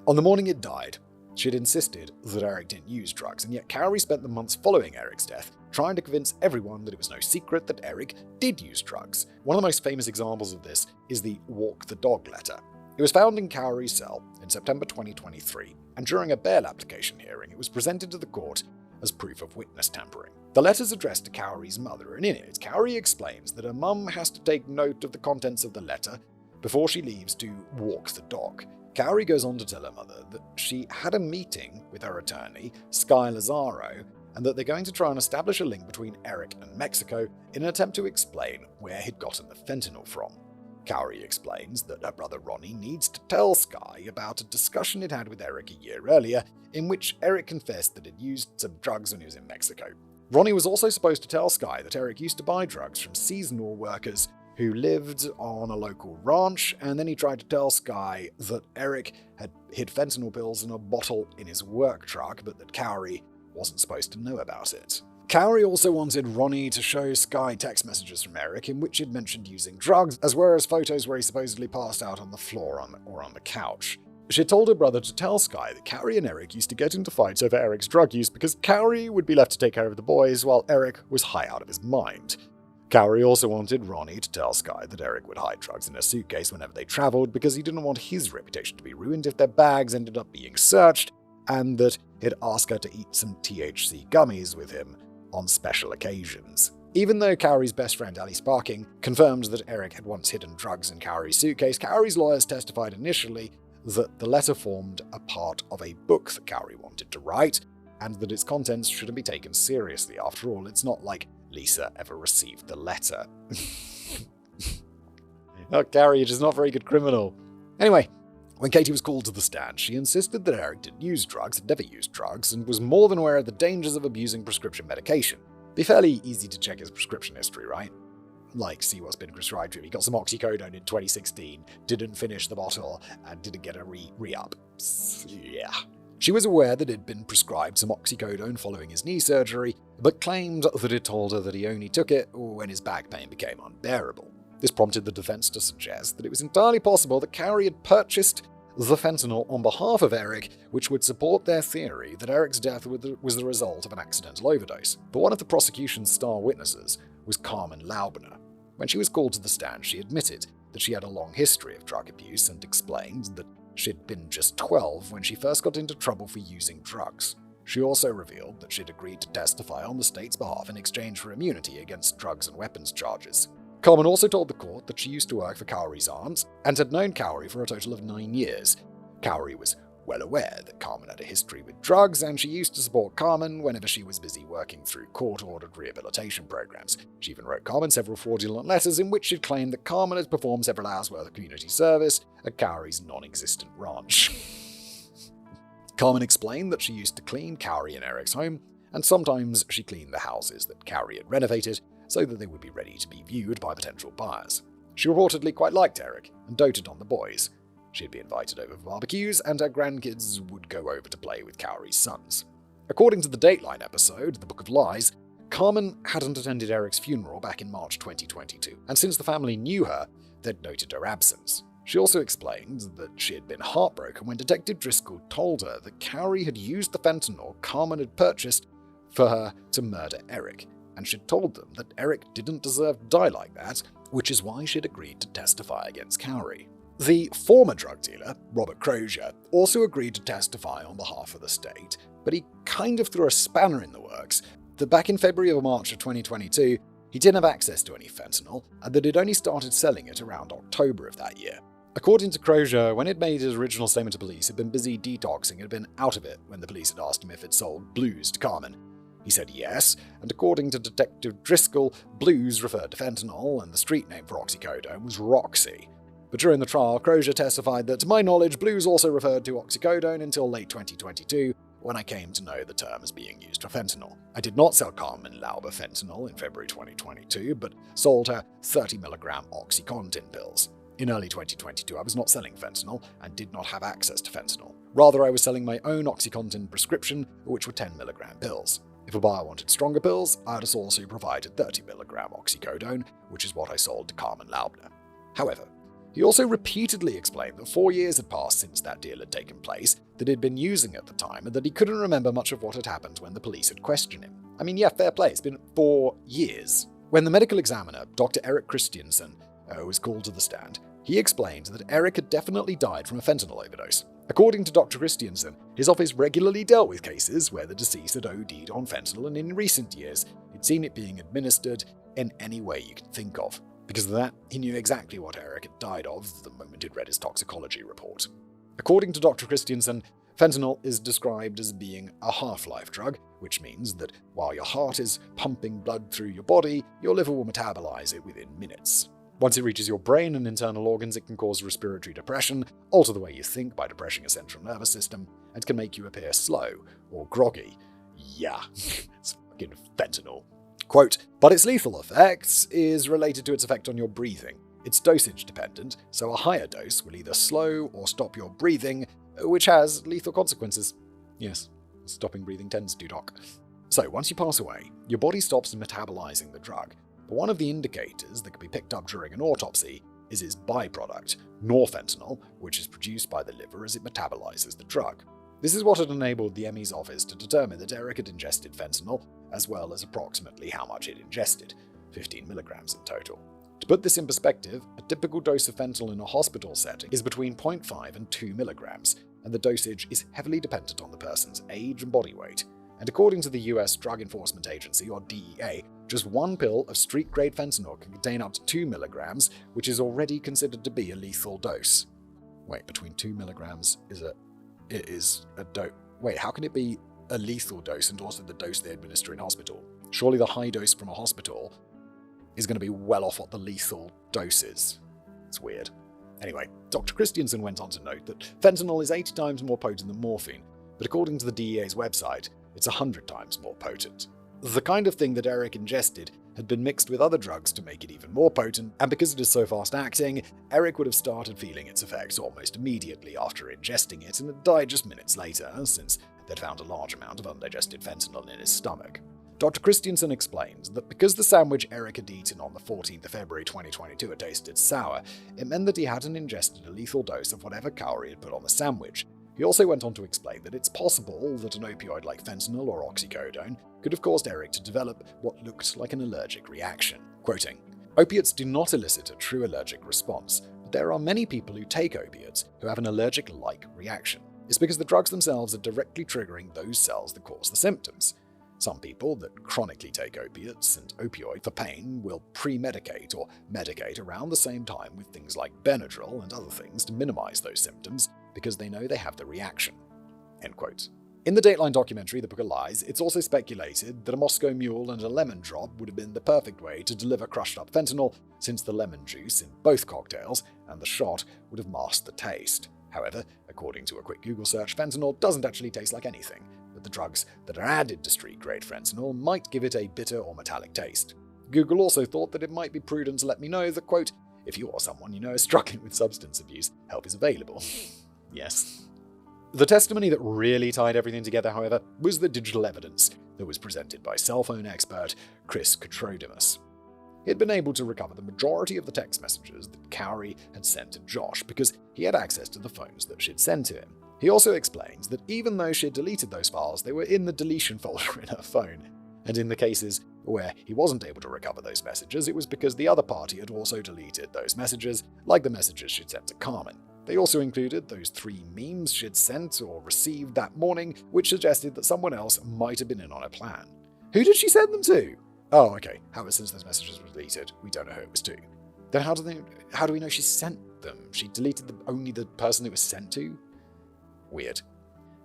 On the morning it died, she had insisted that Eric didn't use drugs, and yet Kouri spent the months following Eric's death trying to convince everyone that it was no secret that Eric did use drugs. One of the most famous examples of this is the Walk the Dog letter. It was found in Kouri's cell in September 2023, and during a bail application hearing, it was presented to the court as proof of witness tampering. The letter's addressed to Kouri's mother, and in it, Kouri explains that her mum has to take note of the contents of the letter before she leaves to walk the dog. Kouri goes on to tell her mother that she had a meeting with her attorney, Sky Lazaro, and that they're going to try and establish a link between Eric and Mexico in an attempt to explain where he'd gotten the fentanyl from. Kouri explains that her brother Ronnie needs to tell Sky about a discussion he'd had with Eric a year earlier, in which Eric confessed that he'd used some drugs when he was in Mexico. Ronnie was also supposed to tell Sky that Eric used to buy drugs from seasonal workers who lived on a local ranch, and then he tried to tell Sky that Eric had hid fentanyl pills in a bottle in his work truck, but that Kouri wasn't supposed to know about it. Kouri also wanted Ronnie to show Sky text messages from Eric in which he'd mentioned using drugs, as well as photos where he supposedly passed out on the floor or on the couch. She had told her brother to tell Sky that Kouri and Eric used to get into fights over Eric's drug use because Kouri would be left to take care of the boys while Eric was high out of his mind. Kouri also wanted Ronnie to tell Sky that Eric would hide drugs in a suitcase whenever they traveled because he didn't want his reputation to be ruined if their bags ended up being searched, and that he'd ask her to eat some THC gummies with him on special occasions. Even though Kouri's best friend Ali Sparking confirmed that Eric had once hidden drugs in Kouri's suitcase, Kouri's lawyers testified initially that the letter formed a part of a book that Kouri wanted to write, and that its contents shouldn't be taken seriously. After all, it's not like Lisa ever received the letter. Oh, Kouri, you're just not a very good criminal. Anyway, when Katie was called to the stand, she insisted that Eric didn't use drugs, had never used drugs, and was more than aware of the dangers of abusing prescription medication. Be fairly easy to check his prescription history, right? Like, see what's been prescribed to him. He got some oxycodone in 2016, didn't finish the bottle, and didn't get a re-up. Yeah. She was aware that he'd been prescribed some oxycodone following his knee surgery, but claimed that it told her that he only took it when his back pain became unbearable. This prompted the defense to suggest that it was entirely possible that Kouri had purchased the fentanyl on behalf of Eric, which would support their theory that Eric's death was the result of an accidental overdose. But one of the prosecution's star witnesses was Carmen Laubner. When she was called to the stand, she admitted that she had a long history of drug abuse and explained that she'd been just 12 when she first got into trouble for using drugs. She also revealed that she'd agreed to testify on the state's behalf in exchange for immunity against drugs and weapons charges. Carmen also told the court that she used to work for Kouri's aunt and had known Kouri for a total of 9 years. Kouri was well aware that Carmen had a history with drugs, and she used to support Carmen whenever she was busy working through court-ordered rehabilitation programs. She even wrote Carmen several fraudulent letters in which she claimed that Carmen had performed several hours' worth of community service at Kouri's non-existent ranch. Carmen explained that she used to clean Kouri and Eric's home, and sometimes she cleaned the houses that Kouri had renovated so that they would be ready to be viewed by potential buyers. She reportedly quite liked Eric and doted on the boys. She'd be invited over for barbecues, and her grandkids would go over to play with Kouri's sons. According to the Dateline episode, The Book of Lies, Carmen hadn't attended Eric's funeral back in March 2022, and since the family knew her, they'd noted her absence. She also explained that she had been heartbroken when Detective Driscoll told her that Kouri had used the fentanyl Carmen had purchased for her to murder Eric, and she'd told them that Eric didn't deserve to die like that, which is why she'd agreed to testify against Kouri. The former drug dealer, Robert Crozier, also agreed to testify on behalf of the state, but he kind of threw a spanner in the works that back in February or March of 2022, he didn't have access to any fentanyl, and that he'd only started selling it around October of that year. According to Crozier, when he'd made his original statement to police, he'd been busy detoxing and had been out of it when the police had asked him if he'd sold blues to Carmen. He said yes, and according to Detective Driscoll, blues referred to fentanyl, and the street name for oxycodone was Roxy. But during the trial, Crozier testified that, to my knowledge, blues also referred to oxycodone until late 2022, when I came to know the term as being used for fentanyl. I did not sell Carmen Lauber fentanyl in February 2022, but sold her 30mg OxyContin pills. In early 2022, I was not selling fentanyl and did not have access to fentanyl. Rather, I was selling my own OxyContin prescription, which were 10mg pills. If a buyer wanted stronger pills, I had also provided 30mg oxycodone, which is what I sold to Carmen Laubner. However, he also repeatedly explained that 4 years had passed since that deal had taken place, that he'd been using at the time, and that he couldn't remember much of what had happened when the police had questioned him. I mean, yeah, fair play, it's been 4 years. When the medical examiner, Dr. Eric Richens, was called to the stand, he explained that Eric had definitely died from a fentanyl overdose. According to Dr. Richens, his office regularly dealt with cases where the deceased had OD'd on fentanyl, and in recent years, he'd seen it being administered in any way you could think of. Because of that, he knew exactly what Eric had died of the moment he'd read his toxicology report. According to Dr. Christiansen, fentanyl is described as being a half-life drug, which means that while your heart is pumping blood through your body, your liver will metabolize it within minutes. Once it reaches your brain and internal organs, it can cause respiratory depression, alter the way you think by depressing your central nervous system, and can make you appear slow or groggy. Yeah, it's fucking fentanyl. Quote, but its lethal effects is related to its effect on your breathing. It's dosage dependent, so a higher dose will either slow or stop your breathing, which has lethal consequences. Yes, stopping breathing tends to, doc. So once you pass away, your body stops metabolizing the drug, but one of the indicators that can be picked up during an autopsy is its byproduct, norfentanyl, which is produced by the liver as it metabolizes the drug. This is what had enabled the ME's office to determine that Eric had ingested fentanyl, as well as approximately how much he'd ingested, 15 milligrams in total. To put this in perspective, a typical dose of fentanyl in a hospital setting is between 0.5 and 2 milligrams, and the dosage is heavily dependent on the person's age and body weight. And according to the US Drug Enforcement Agency, or DEA, just one pill of street-grade fentanyl can contain up to 2 milligrams, which is already considered to be a lethal dose. Wait, between 2 milligrams is a dose. Wait, how can it be a lethal dose and also the dose they administer in hospital? Surely the high dose from a hospital is going to be well off what the lethal dose is. It's weird. Anyway, Dr. Christiansen went on to note that fentanyl is 80 times more potent than morphine, but according to the DEA's website, it's 100 times more potent. The kind of thing that Eric ingested had been mixed with other drugs to make it even more potent, and because it is so fast-acting, Eric would have started feeling its effects almost immediately after ingesting it and had died just minutes later, since they'd found a large amount of undigested fentanyl in his stomach. Dr. Christiansen explains that because the sandwich Eric had eaten on the 14th of February 2022 had tasted sour, it meant that he hadn't ingested a lethal dose of whatever Kouri had put on the sandwich. He also went on to explain that it's possible that an opioid like fentanyl or oxycodone could have caused Eric to develop what looked like an allergic reaction. Quoting, opiates do not elicit a true allergic response, but there are many people who take opiates who have an allergic-like reaction. It's because the drugs themselves are directly triggering those cells that cause the symptoms. Some people that chronically take opiates and opioid for pain will pre-medicate or medicate around the same time with things like Benadryl and other things to minimize those symptoms, because they know they have the reaction." End quote. In the Dateline documentary The Book of Lies, it's also speculated that a Moscow Mule and a lemon drop would have been the perfect way to deliver crushed up fentanyl, since the lemon juice in both cocktails and the shot would have masked the taste. However, according to a quick Google search, fentanyl doesn't actually taste like anything, but the drugs that are added to street-grade fentanyl might give it a bitter or metallic taste. Google also thought that it might be prudent to let me know that, quote, "if you or someone you know is struggling with substance abuse, help is available." Yes. The testimony that really tied everything together, however, was the digital evidence that was presented by cell phone expert Kouri Richens. He had been able to recover the majority of the text messages that Kouri had sent to Josh because he had access to the phones that she'd sent to him. He also explains that even though she had deleted those files, they were in the deletion folder in her phone. And in the cases where he wasn't able to recover those messages, it was because the other party had also deleted those messages, like the messages she'd sent to Carmen. They also included those 3 memes she'd sent or received that morning, which suggested that someone else might have been in on a plan. Who did she send them to? Oh, okay. However, since those messages were deleted, we don't know who it was to. Then how do we know she sent them? She deleted only the person it was sent to? Weird.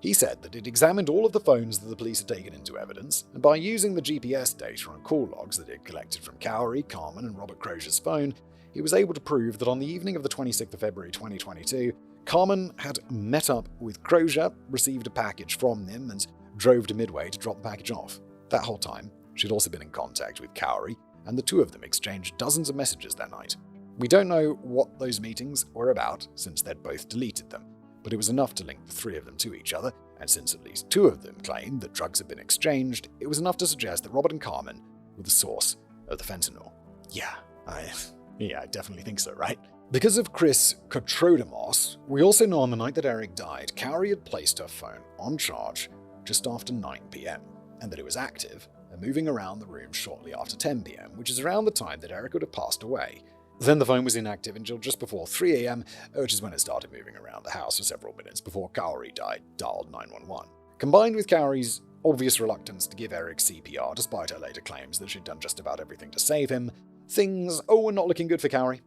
He said that it examined all of the phones that the police had taken into evidence, and by using the GPS data and call logs that it collected from Kouri, Carmen, and Robert Crozier's phone, he was able to prove that on the evening of the 26th of February 2022, Carmen had met up with Crozier, received a package from him, and drove to Midway to drop the package off. That whole time, she'd also been in contact with Kouri, and the two of them exchanged dozens of messages that night. We don't know what those meetings were about, since they'd both deleted them, but it was enough to link the 3 of them to each other, and since at least 2 of them claimed that drugs had been exchanged, it was enough to suggest that Robert and Carmen were the source of the fentanyl. Yeah, I definitely think so, right? Because of Kouri Richens, we also know on the night that Eric died, Kouri had placed her phone on charge just after 9 p.m, and that it was active and moving around the room shortly after 10 p.m, which is around the time that Eric would have passed away. Then the phone was inactive until just before 3 a.m, which is when it started moving around the house for several minutes before Kouri dialed 911. Combined with Kouri's obvious reluctance to give Eric CPR despite her later claims that she'd done just about everything to save him, things were not looking good for Kouri.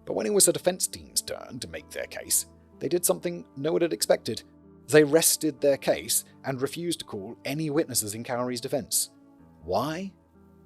But when it was the defense team's turn to make their case, they did something no one had expected. They rested their case and refused to call any witnesses in Kouri's defense. Why?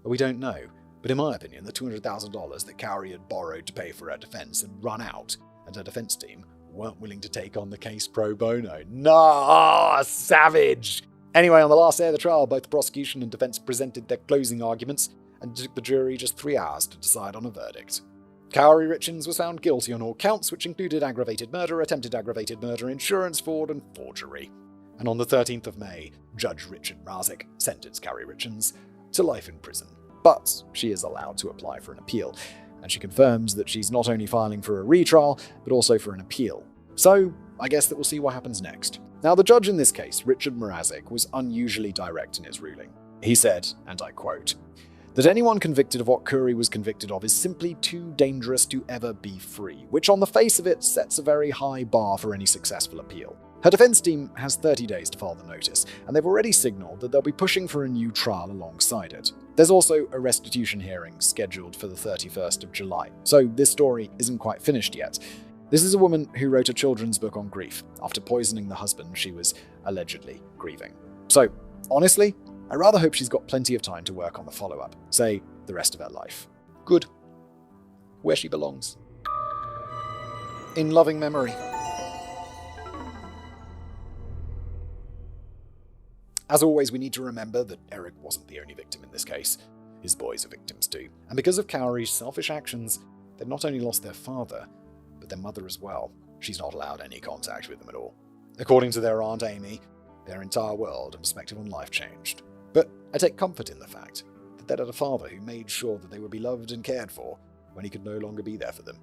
Well, we don't know, but in my opinion, the $200,000 that Kouri had borrowed to pay for her defense had run out, and her defense team weren't willing to take on the case pro bono. No, savage! Anyway, on the last day of the trial, both the prosecution and defense presented their closing arguments, and it took the jury just 3 hours to decide on a verdict. Kouri Richens was found guilty on all counts, which included aggravated murder, attempted aggravated murder, insurance fraud, and forgery. And on the 13th of May, Judge Richard Mrazek sentenced Kouri Richens to life in prison. But she is allowed to apply for an appeal, and she confirms that she's not only filing for a retrial, but also for an appeal. So, I guess that we'll see what happens next. Now, the judge in this case, Richard Mrazek, was unusually direct in his ruling. He said, and I quote, that anyone convicted of what Kouri was convicted of is simply too dangerous to ever be free, which on the face of it sets a very high bar for any successful appeal. Her defense team has 30 days to file the notice, and they've already signaled that they'll be pushing for a new trial alongside it. There's also a restitution hearing scheduled for the 31st of July, so this story isn't quite finished yet. This is a woman who wrote a children's book on grief after poisoning the husband she was allegedly grieving. So, honestly, I rather hope she's got plenty of time to work on the follow-up, say, the rest of her life. Good. Where she belongs. In loving memory. As always, we need to remember that Eric wasn't the only victim in this case. His boys are victims too. And because of Kouri's selfish actions, they've not only lost their father, but their mother as well. She's not allowed any contact with them at all. According to their Aunt Amy, their entire world and perspective on life changed. But I take comfort in the fact that they had a father who made sure that they would be loved and cared for when he could no longer be there for them.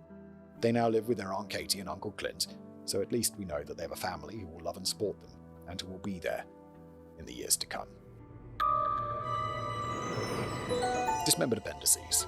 They now live with their Aunt Katie and Uncle Clint, so at least we know that they have a family who will love and support them, and who will be there in the years to come. Dismembered appendices.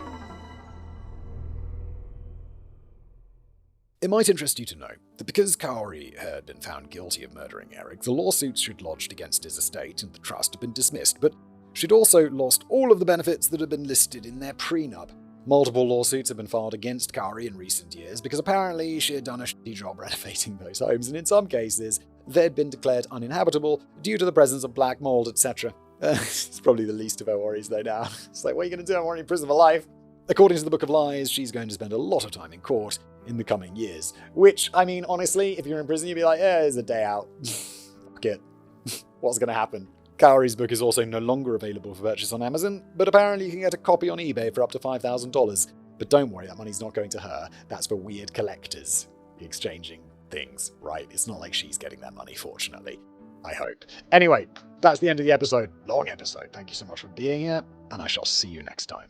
It might interest you to know that because Kouri had been found guilty of murdering Eric, the lawsuits she'd lodged against his estate and the trust had been dismissed, but she'd also lost all of the benefits that had been listed in their prenup. Multiple lawsuits have been filed against Kouri in recent years because apparently she had done a shitty job renovating those homes, and in some cases, they'd been declared uninhabitable due to the presence of black mold, etc. It's probably the least of her worries though now. It's like, what are you going to do? I'm already in prison for life. According to the Book of Lies, she's going to spend a lot of time in court in the coming years. Which, I mean, honestly, if you're in prison, you'd be like, yeah, it's a day out. Fuck it. What's going to happen? Kouri's book is also no longer available for purchase on Amazon, but apparently you can get a copy on eBay for up to $5,000. But don't worry, that money's not going to her. That's for weird collectors exchanging things, right? It's not like she's getting that money, fortunately. I hope. Anyway, that's the end of the episode. Long episode. Thank you so much for being here, and I shall see you next time.